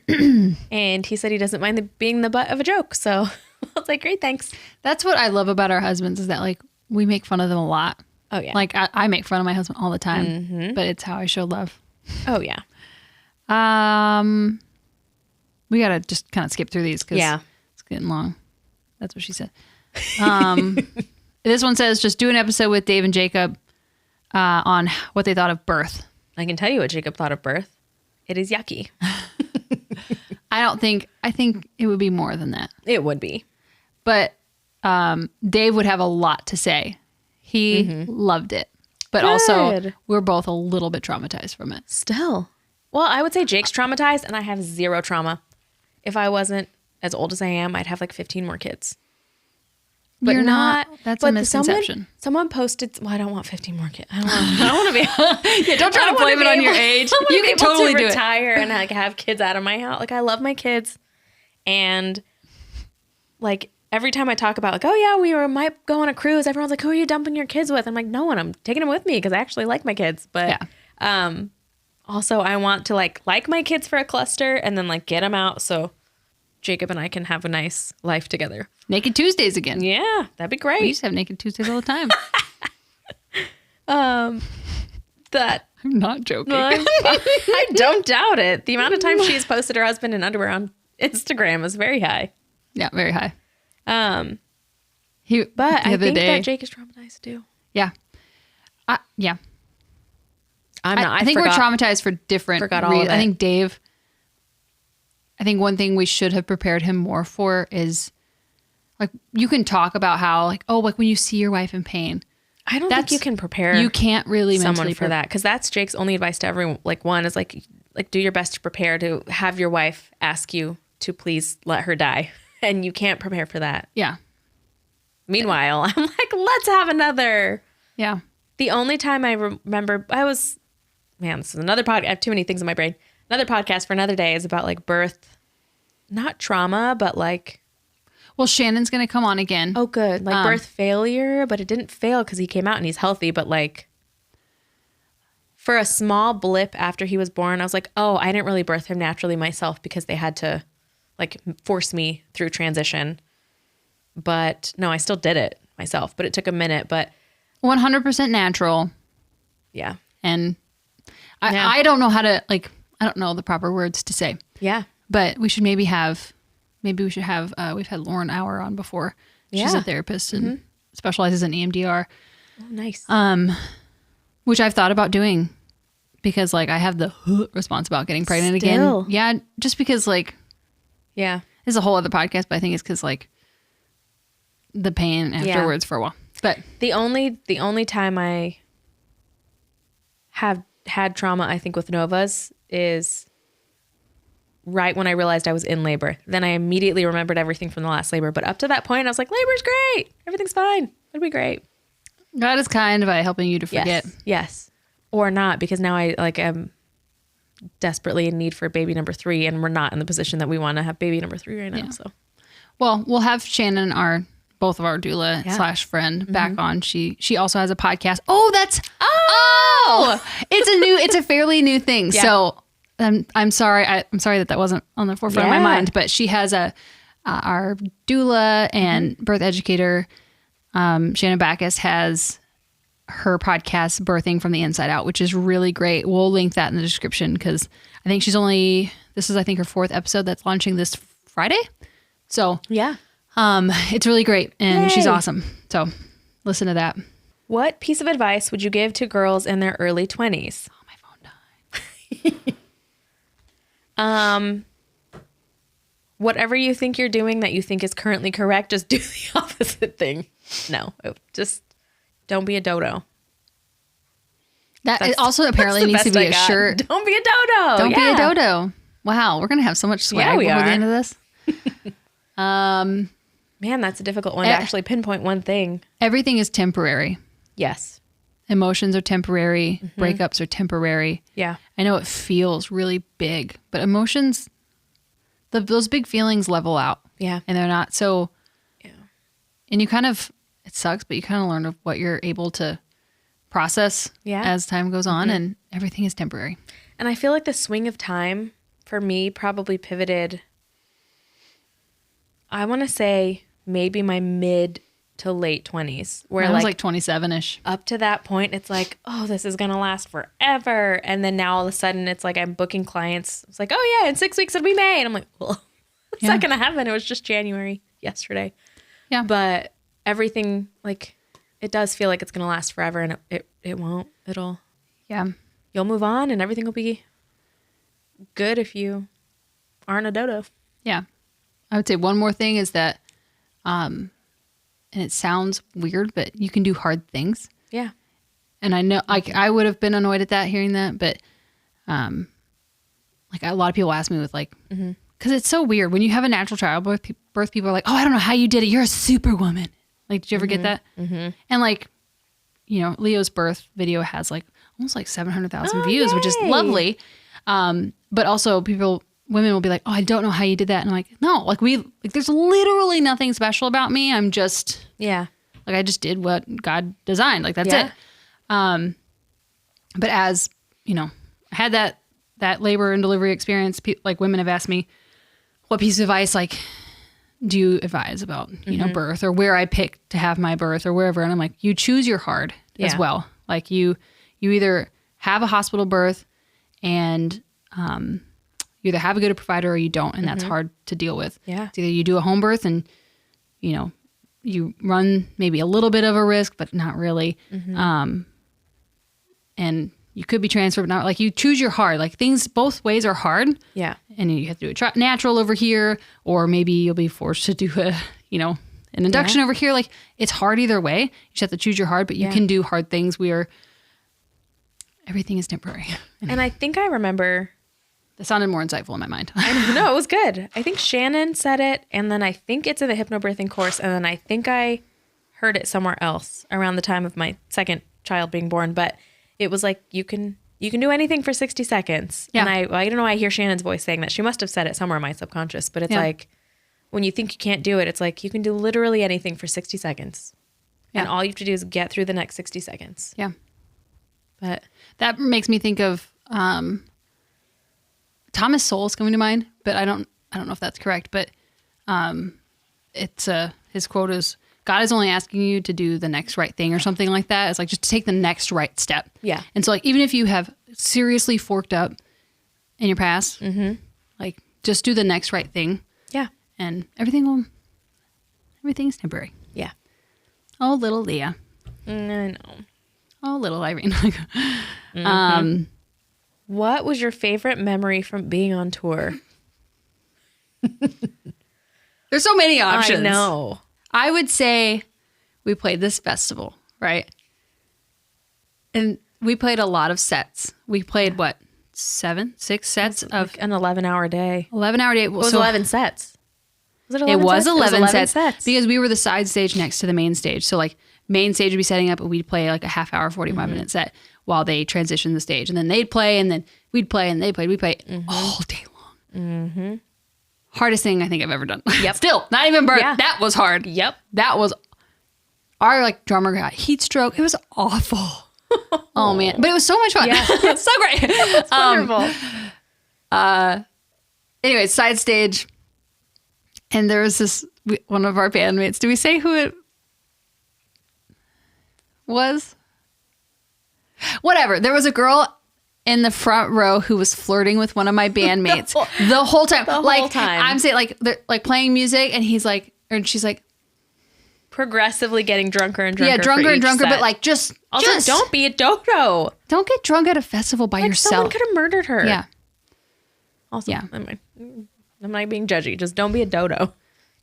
And he said he doesn't mind being the butt of a joke. So I was like, great, thanks. That's what I love about our husbands is that like we make fun of them a lot. Oh, yeah. Like I make fun of my husband all the time, but it's how I show love. Oh, yeah. We got to just kind of skip through these because Yeah. it's getting long. That's what she said. This one says, just do an episode with Dave and Jacob on what they thought of birth. I can tell you what Jacob thought of birth. It is yucky. I think it would be more than that. It would be. But Dave would have a lot to say. He loved it. But also, Good. we're both a little bit traumatized from it. Still. Well, I would say Jake's traumatized and I have zero trauma. If I wasn't as old as I am, I'd have like 15 more kids. But You're not. That's a but misconception. Someone posted, well, I don't want 15 more kids. I don't want to be. Yeah, don't try I to wanna blame be it on able- your age. I wanna You be can able totally to do it. retire and like have kids out of my house. Like I love my kids, and like every time I talk about like, oh yeah, might go on a cruise. Everyone's like, who are you dumping your kids with? I'm like, no one. I'm taking them with me because I actually like my kids. But also I want to like my kids for a cluster and then like get them out so Jacob and I can have a nice life together. Naked Tuesdays again. Yeah, that'd be We great. used to have Naked Tuesdays all the time. That I'm not joking. I don't doubt it. The amount of time she's posted her husband in underwear on Instagram is very high. Yeah, very high. But The I other think day- that Jake is traumatized too. Yeah. Yeah. I'm not. I think we're traumatized for different forgot all reasons. of I it. think Dave, I think one thing we should have prepared him more for is like, you can talk about how like, oh, like when you see your wife in pain, I don't think you can prepare you can't really someone mentally for that because that's Jake's only advice to everyone. Like one is like do your best to prepare to have your wife ask you to please let her die, and you can't prepare for that. Yeah. Meanwhile, I'm like, let's have another. Yeah. The only time I remember this is another podcast. I have too many things in my brain. Another podcast for another day is about like birth, not trauma, but like, Well, Shannon's going to come on again. oh, good. Like birth failure, but it didn't fail because he came out and he's healthy. But like for a small blip after he was born, I was like, oh, I didn't really birth him naturally myself because they had to like force me through transition. But no, I still did it myself, but it took a minute. But 100% natural. yeah. And Yeah. I don't know how to, like, I don't know the proper words to say, Yeah. but we should maybe we should have, we've had Lauren Auer on before. She's Yeah. a therapist and specializes in EMDR, Oh, nice. which I've thought about doing because like I have the response about getting pregnant Still. again. Yeah. Just because like, yeah. this is a whole other podcast, but I think it's because like the pain afterwards for a while. But The only time I have had trauma, I think, with Novas is right when I realized I was in labor. Then I immediately remembered everything from the last labor. But up to that point, I was like, labor's great. Everything's fine. It'll be great. God is kind by helping you to forget. Yes. Or not, because now I am desperately in need for baby number 3, and we're not in the position that we want to have baby number 3 right now. Yeah. So, Well, we'll have Shannon, both of our doula / friend, back on. She also has a podcast. It's a fairly new thing. Yeah. So I'm sorry. I'm sorry that wasn't on the forefront of my mind, but she has our doula and birth educator, Shannon Backus, has her podcast Birthing from the Inside Out, which is really great. We'll link that in the description because I think this is her 4th episode that's launching this Friday. So yeah. it's really great and Yay. she's awesome. So listen to that. What piece of advice would you give to girls in their early 20s? Oh, my phone died. Whatever you think you're doing that you think is currently correct, just do the opposite thing. No, just don't be a dodo. That it also apparently needs to be a shirt. Don't be a dodo. Don't be a dodo. Wow, we're gonna have so much swag before the end of this. Man, that's a difficult one to actually pinpoint one thing. Everything is temporary. Yes. Emotions are temporary. Breakups are temporary. Yeah. I know it feels really big, but emotions, those big feelings level out. Yeah. And they're not so. Yeah. And you kind of, it sucks, but you kind of learn of what you're able to process as time goes on, and everything is temporary. And I feel like the swing of time for me probably pivoted, I want to say maybe my mid to late 20s, where I was like 27-ish. up to that point, it's like, oh, this is going to last forever. And then now all of a sudden it's like I'm booking clients. It's like, oh yeah, in 6 weeks it'll be May. And I'm like, well, it's not going to happen. It was just January yesterday. Yeah. But everything, like, it does feel like it's going to last forever, and it won't. You'll move on and everything will be good if you aren't a dodo. Yeah. I would say one more thing is that, and it sounds weird, but you can do hard things. Yeah. And I know, like, I would have been annoyed at that, hearing that, but, like, a lot of people ask me with, like, because it's so weird when you have a natural childbirth. People are like, "Oh, I don't know how you did it. You're a superwoman." Like, did you ever get that? And like, you know, Leo's birth video has like almost like 700,000 views, which is lovely. But also women will be like, "Oh, I don't know how you did that," and I'm like, "No, like there's literally nothing special about me. I'm just like, I just did what God designed. Like, that's it." But as you know, I had that labor and delivery experience. Like, women have asked me, what piece of advice, like, do you advise about, you know, birth, or where I picked to have my birth or wherever? And I'm like, you choose your hard as well. Like, you either have a hospital birth and you either have a good provider or you don't. And that's hard to deal with. Yeah. It's either you do a home birth and, you know, you run maybe a little bit of a risk, but not really. And you could be transferred, but not, like, you choose your hard. Like, things both ways are hard. Yeah. And you have to do a natural over here, or maybe you'll be forced to do an induction over here. Like, it's hard either way. You just have to choose your hard, but you can do hard things where everything is temporary. And I think I remember. That sounded more insightful in my mind. No, it was good. I think Shannon said it, and then I think it's in the hypnobirthing course, and then I think I heard it somewhere else around the time of my second child being born. But it was like, you can do anything for 60 seconds. Yeah. And I don't know why I hear Shannon's voice saying that. She must have said it somewhere in my subconscious, but it's like, when you think you can't do it, it's like, you can do literally anything for 60 seconds. Yeah. And all you have to do is get through the next 60 seconds. Yeah. But that makes me think of Thomas Sowell's coming to mind, but I don't know if that's correct, but it's his quote is, God is only asking you to do the next right thing, or something like that. It's like, just to take the next right step. Yeah. And so, like, even if you have seriously forked up in your past, like, just do the next right thing. Yeah. And everything's temporary. Yeah. Oh, little Leah. I know. Oh, little Irene. What was your favorite memory from being on tour? There's so many options. I know. I would say we played this festival, right? And we played a lot of sets. We played, six sets of An 11-hour day. 11-hour day. It was 11 sets. Was it 11 It was sets? 11 sets because we were the side stage next to the main stage. So like main stage would be setting up and we'd play like a half hour, 45-minute set while they transitioned the stage. And then they'd play and then we'd play and they'd play. We'd play all day long. Hardest thing I think I've ever done. Yep. Still, not even burnt. Yeah. That was hard. Yep. That was, our like drummer got heat stroke. It was awful. Oh man. But it was so much fun. Yeah. It's so great. It's wonderful. Anyway, side stage. And there was this, one of our bandmates. Do we say who it was? Whatever. There was a girl in the front row who was flirting with one of my bandmates the whole time. The like, whole time. I'm saying, like, they're like playing music, and he's like, or she's like, Progressively getting drunker and drunker. yeah, drunker for and each drunker, set. but like, just don't be a dodo. don't get drunk at a festival by Like someone yourself. could have murdered her. Yeah. Also, Yeah. I'm not being judgy. Just don't be a dodo.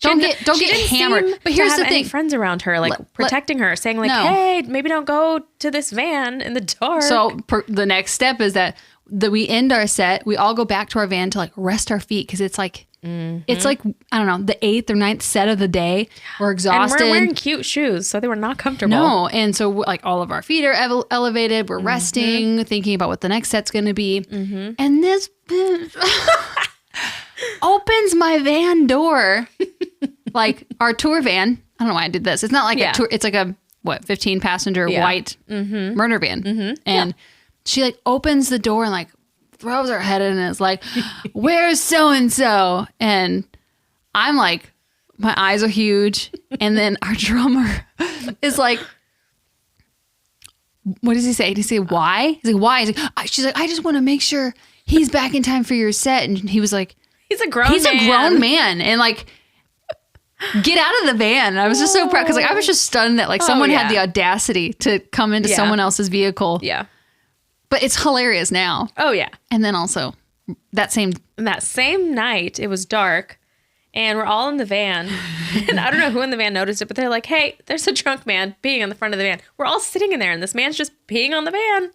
Don't She get didn't hammered. seem But to here's have the any thing. friends around her, like protecting her, saying like, No. "Hey, maybe don't go to this van in the dark." So the next step is that we end our set. We all go back to our van to like rest our feet because it's like it's like I don't know, the 8th or 9th set of the day. We're and exhausted. we're wearing cute shoes, so they were not comfortable. No, and so like all of our feet are elevated. We're resting, thinking about what the next set's going to be, and this bitch opens my van door, like our tour van. I don't know why I did this. It's not like Yeah. a tour. It's like a 15 passenger white murder van, and she like opens the door and like throws her head in and is like, "Where's so and so?" And I'm like, my eyes are huge, and then our drummer is like, what does he say? Did he say why? He's like, why? He's like, she's like, I just want to make sure he's back in time for your set. And he was like, he's a grown he's man. a grown man, and like, get out of the van. And I was just so proud because like I was just stunned that like someone had the audacity to come into Yeah. someone else's vehicle. Yeah. But it's hilarious now. Oh yeah. And then also that same And that same night, it was dark, and we're all in the van. And I don't know who in the van noticed it, but they're like, "Hey, there's a drunk man peeing on the front of the van." We're all sitting in there, and this man's just peeing on the van.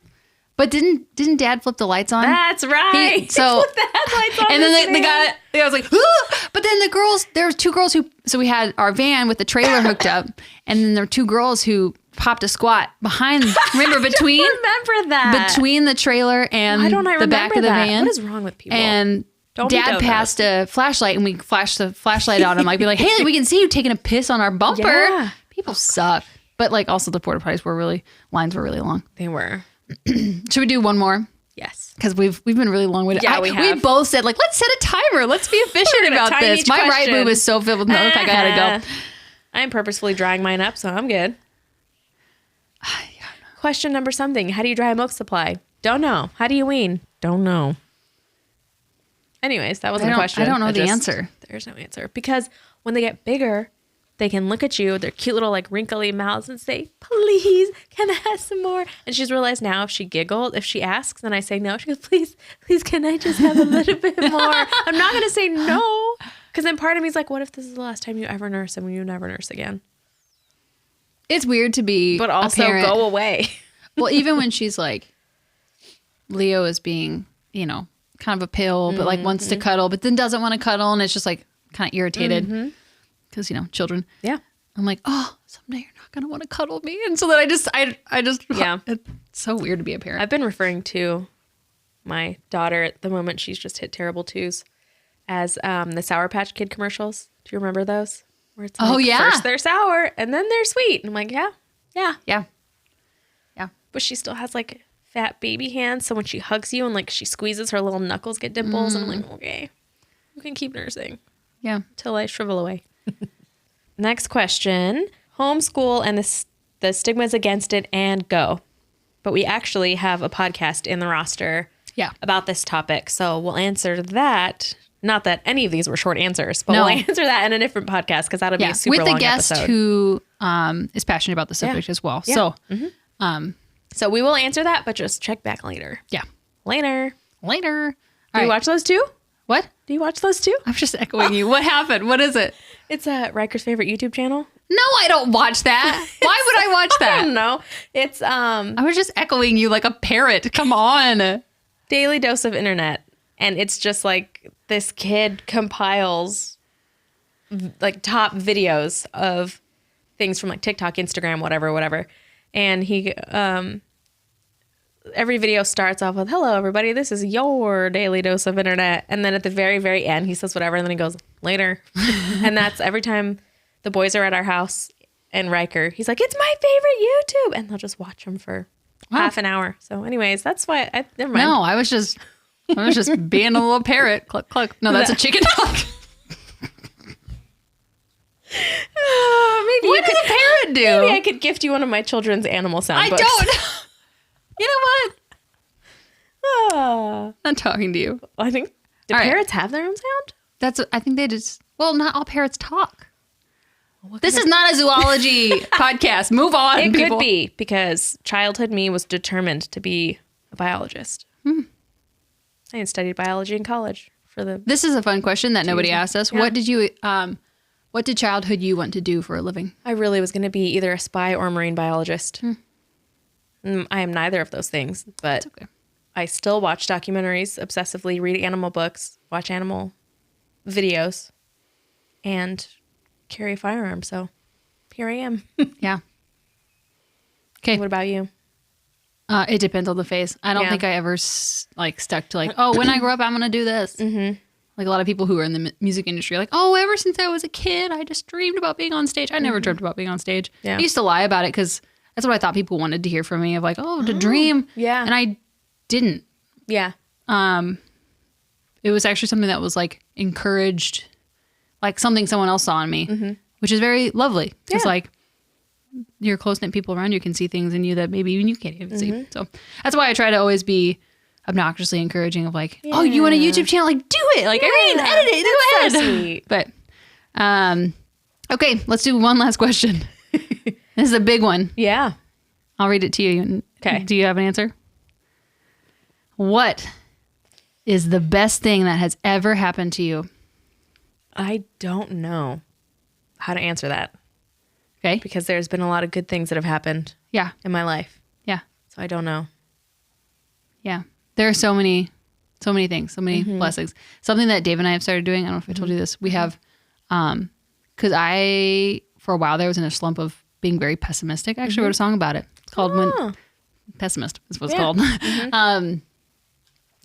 But didn't Dad flip the lights on? That's right. So Put the headlights on. and this then the van. guy, I was like, "Ah!" But then the girls, there was 2 girls who, so we had our van with the trailer hooked up, and then there were 2 girls who popped a squat behind. Remember between remember that between the trailer and Why don't I the remember back of the that? van. What is wrong with people? And Don't be Dad dodos. passed a flashlight, and we flashed the flashlight on him, like be like, "Hey, we can see you taking a piss on our bumper." Yeah. People suck. But like also the porta potties lines were really long. They were. Should we do one more? Yes. Because we've been really long-winded. Yeah, we have. We both said like, let's set a timer. Let's be efficient We're gonna about time this. each My right question. boob is so filled with milk. I gotta go. I'm purposefully drying mine up, so I'm good. Question number something. How do you dry a milk supply? Don't know. How do you wean? Don't know. Anyways, that wasn't a question. I don't know the answer. There's no answer. Because when they get bigger, they can look at you with their cute little like wrinkly mouths and say, "Please, can I have some more?" And she's realized now if she asks and I say no, she goes, "Please, can I just have a little bit more?" I'm not going to say no. Because then part of me is like, what if this is the last time you ever nurse and you never nurse again? It's weird to be But also a parent. go away. Well, even when she's like, Leo is being, kind of a pill, but like wants to cuddle, but then doesn't want to cuddle. And it's just like kind of irritated because, children. Yeah. I'm like, oh, someday you're not going to want to cuddle me. And so then I just, Yeah. It's so weird to be a parent. I've been referring to my daughter at the moment she's just hit terrible twos as the Sour Patch Kid commercials. Do you remember those? Where it's like, Oh, yeah. first they're sour and then they're sweet. And I'm like, yeah. Yeah. But she still has like fat baby hands. So when she hugs you and like she squeezes, her little knuckles get dimples. And I'm like, okay, you can keep nursing Yeah. till I shrivel away. Next question. Homeschool and the stigmas against it and go. But we actually have a podcast in the roster Yeah. about this topic. So we'll answer that. Not that any of these were short answers, but No. we'll answer that in a different podcast because that'll be a super With the long guest episode. who is passionate about the subject as well. Yeah. So, So we will answer that, but just check back later. yeah. Later. Later. Do you watch those too? What? Do you watch those too? I'm just echoing you. What happened? What is it? It's Riker's favorite YouTube channel. No, I don't watch that. Why would I watch I that? don't know. It's I was just echoing you like a parrot. Come on. Daily Dose of Internet. And it's just like this kid compiles like top videos of things from like TikTok, Instagram, whatever. And he, every video starts off with, "Hello, everybody. This is your Daily Dose of Internet." And then at the very, very end, he says whatever. And then he goes, "Later." And that's every time the boys are at our house and Riker, he's like, "It's my favorite YouTube." And they'll just watch him for half an hour. So anyways, that's why never mind. No, I was just being a little parrot. Cluck, cluck. No, that's a chicken dog. Maybe What does a parrot do? Maybe I could gift you one of my children's animal sound I books. don't. You know what? Ah. I'm talking to you. I think, do All right. parrots have their own sound? I think they just, well, not all parrots talk. This is not a zoology podcast. Move on, It people. could be, because childhood me was determined to be a biologist. I had studied biology in college for the... This is a fun question that nobody asked us. Yeah. What did childhood you want to do for a living? I really was going to be either a spy or a marine biologist. I am neither of those things, but Okay. I still watch documentaries, obsessively read animal books, watch animal videos, and carry a firearm. So here I am. Yeah. Okay. What about you? It depends on the phase. I don't Yeah. think I ever stuck to like, oh, when I grow up, I'm going to do this. Mm-hmm. Like a lot of people who are in the music industry are like, oh, ever since I was a kid, I just dreamed about being on stage. I never dreamed about being on stage. Yeah. I used to lie about it because that's what I thought people wanted to hear from me of like, oh, to dream. yeah. And I didn't. Yeah. It was actually something that was like encouraged, like something someone else saw in me, which is very lovely. Just Yeah. like your close-knit people around you can see things in you that maybe even you can't even see. So that's why I try to always be obnoxiously encouraging of like, oh, you want a YouTube channel? Like, do it. Like, I mean, edit it. Go ahead. So sweet. But, okay, let's do one last question. This is a big one. Yeah. I'll read it to you. Okay. Do you have an answer? What is the best thing that has ever happened to you? I don't know how to answer that, Okay. because there's been a lot of good things that have happened Yeah. in my life. Yeah. So I don't know. Yeah. There are so many things, so many blessings. Something that Dave and I have started doing. I don't know if I told you this. We have, because for a while there was in a slump of being very pessimistic. I actually wrote a song about it. It's called When Pessimist is what it's called.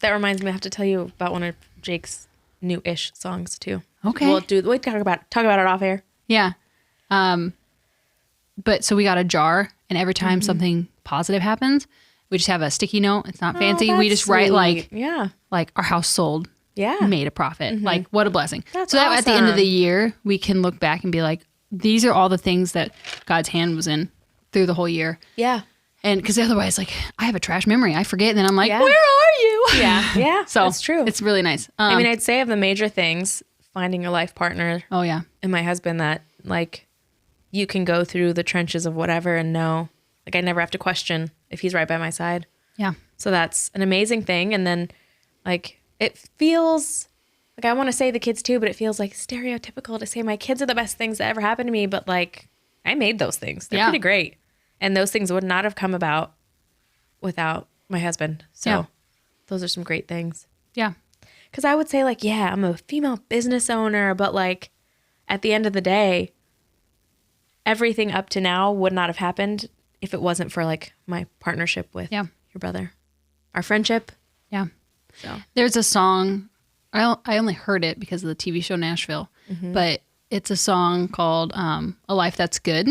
That reminds me, I have to tell you about one of Jake's new-ish songs too. Okay. We'll talk about it off air. Yeah. But so we got a jar, and every time something positive happens, we just have a sticky note. It's not fancy. We that's just write sweet. like our house sold, Yeah. made a profit. Like, what a blessing. That's so that at the end of awesome. the year, we can look back and be like, these are all the things that God's hand was in through the whole year. Yeah. And because otherwise, like, I have a trash memory. I forget. And then I'm like, Yeah. where are you? Yeah. Yeah. So that's true. It's really nice. I mean, I'd say of the major things, finding a life partner oh, yeah. and my husband, that like you can go through the trenches of whatever and know, like I never have to question if he's right by my side. Yeah. So that's an amazing thing. And then like it feels like, I want to say the kids too, but it feels like stereotypical to say my kids are the best things that ever happened to me. But like I made those things. They're Yeah. pretty great. And those things would not have come about without my husband. So Yeah. those are some great things. Yeah. Because I would say like, yeah, I'm a female business owner, but like at the end of the day, everything up to now would not have happened if it wasn't for like my partnership with Yeah. your brother, our friendship. Yeah. So There's a song, I only heard it because of the TV show Nashville, but it's a song called A Life That's Good.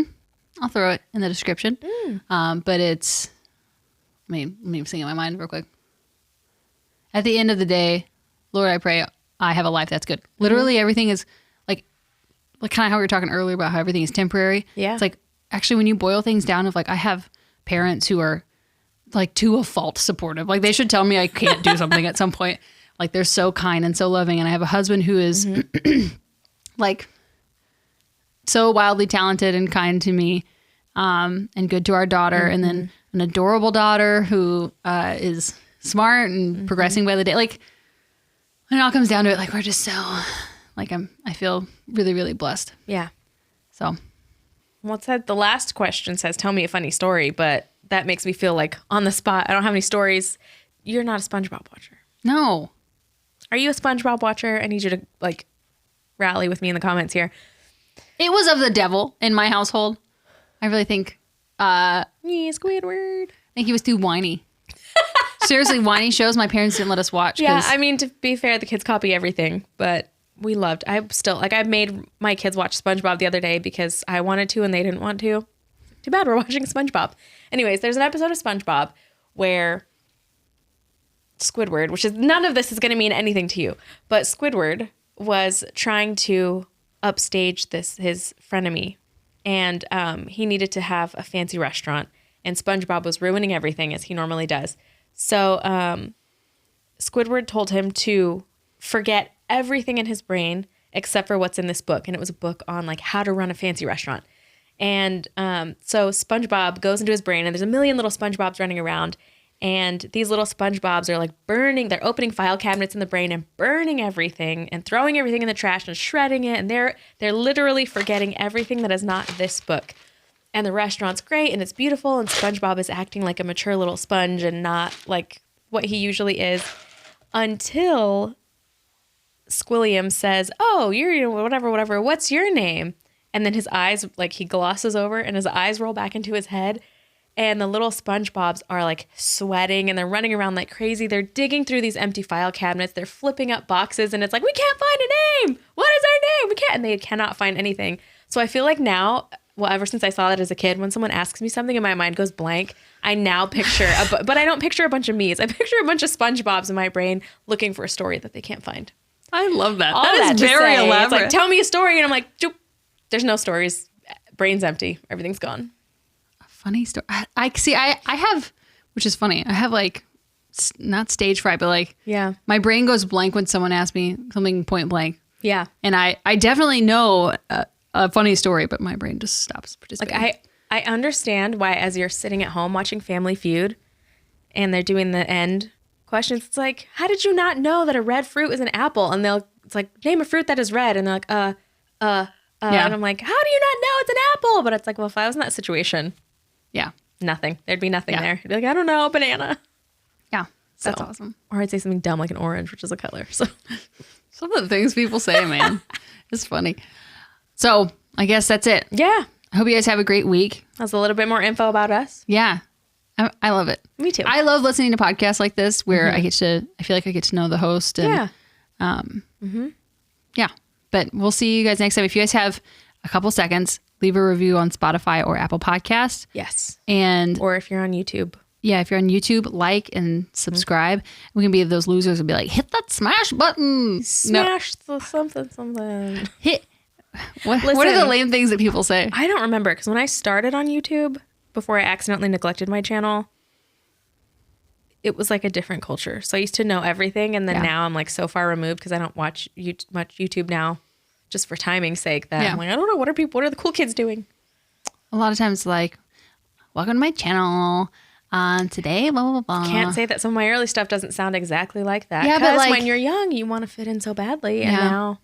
I'll throw it in the description. But it's, let me sing it in my mind real quick. At the end of the day, Lord, I pray I have a life that's good. Literally everything is like kind of how we were talking earlier about how everything is temporary. Yeah. It's like, actually, when you boil things down of like, I have parents who are like to a fault supportive. Like they should tell me I can't do something at some point. Like they're so kind and so loving. And I have a husband who is like so wildly talented and kind to me, and good to our daughter. And then an adorable daughter who is smart and progressing by the day. Like when it all comes down to it, like we're just so like I feel really, really blessed. yeah. So What's that? The last question says, tell me a funny story, but that makes me feel like on the spot. I don't have any stories. you're not a SpongeBob watcher. No. Are you a SpongeBob watcher? I need you to like rally with me in the comments here. It was of the devil in my household. I really think Squidward. I think he was too whiny. Seriously, whiny shows my parents didn't let us watch. Yeah, I mean, to be fair, the kids copy everything, but we loved. I still like. I made my kids watch SpongeBob the other day because I wanted to and they didn't want to. Too bad we're watching SpongeBob. Anyways, there's an episode of SpongeBob where Squidward, which is none of this is going to mean anything to you, but Squidward was trying to upstage his frenemy, and he needed to have a fancy restaurant, and SpongeBob was ruining everything as he normally does. So Squidward told him to forget everything in his brain except for what's in this book, and it was a book on like how to run a fancy restaurant. And so SpongeBob goes into his brain, and there's a million little SpongeBobs running around. And these little SpongeBobs are like burning, they're opening file cabinets in the brain and burning everything and throwing everything in the trash and shredding it. And they're literally forgetting everything that is not this book. And the restaurant's great and it's beautiful. And SpongeBob is acting like a mature little sponge and not like what he usually is until Squilliam says, oh, you're whatever. What's your name? And then his eyes, like he glosses over and his eyes roll back into his head. And the little SpongeBobs are like sweating and they're running around like crazy. They're digging through these empty file cabinets. They're flipping up boxes and it's like, we can't find a name. What is our name? We can't. And they cannot find anything. So I feel like now, well, ever since I saw that as a kid, when someone asks me something and my mind goes blank, I now picture, but I don't picture a bunch of me's. I picture a bunch of SpongeBobs in my brain looking for a story that they can't find. I love that. All that is very elaborate. It's like, tell me a story. And I'm like, doop. There's no stories. Brain's empty. Everything's gone. Funny story. I see. I have, which is funny. I have like not stage fright, but like my brain goes blank when someone asks me something point blank. Yeah, and I definitely know a funny story, but my brain just stops participating. Like I understand why as you're sitting at home watching Family Feud, and they're doing the end questions. It's like, how did you not know that a red fruit is an apple? And it's like, name a fruit that is red, and they're like, and I'm like, how do you not know it's an apple? But it's like, well, if I was in that situation. Yeah. Nothing. There'd be nothing there. I'd be like, I don't know, banana. Yeah. That's awesome. Or I'd say something dumb like an orange, which is a color. So some of the things people say, man, it's funny. So I guess that's it. Yeah. I hope you guys have a great week. That's a little bit more info about us. Yeah. I love it. Me too. I love listening to podcasts like this where I feel like I get to know the host. And, yeah. But we'll see you guys next time. If you guys have a couple seconds, leave a review on Spotify or Apple Podcasts. Yes. Or if you're on YouTube. Yeah, if you're on YouTube, like and subscribe. We can be those losers and be like, hit that smash button. Smash the something. Hit. What are the lame things that people say? I don't remember because when I started on YouTube, before I accidentally neglected my channel, it was like a different culture. So I used to know everything. And then now I'm like so far removed because I don't watch much YouTube now. Just for timing's sake that I'm like, I don't know, what are the cool kids doing? A lot of times like, welcome to my channel. Today, blah, blah, blah. Can't say that some of my early stuff doesn't sound exactly like that. Yeah, because but when you're young, you want to fit in so badly. And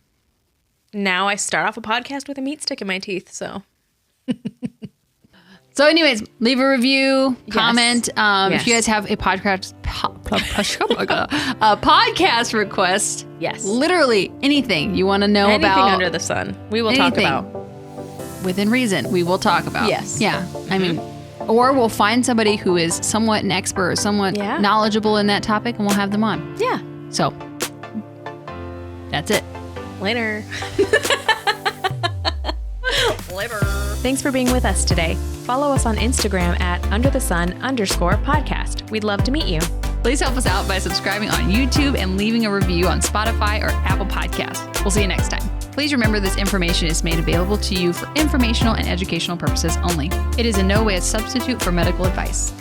now I start off a podcast with a meat stick in my teeth. So anyways, leave a review, comment. If you guys have a podcast request, literally anything you want to know about, anything under the sun, we will talk about. Within reason, we will talk about. Yes. Yeah. I mean, or we'll find somebody who is somewhat an expert or somewhat knowledgeable in that topic, and we'll have them on. Yeah. So that's it. Later. Thanks for being with us today. Follow us on Instagram at @underthesun_podcast. We'd love to meet you. Please help us out by subscribing on YouTube and leaving a review on Spotify or Apple Podcasts. We'll see you next time. Please remember this information is made available to you for informational and educational purposes only. It is in no way a substitute for medical advice.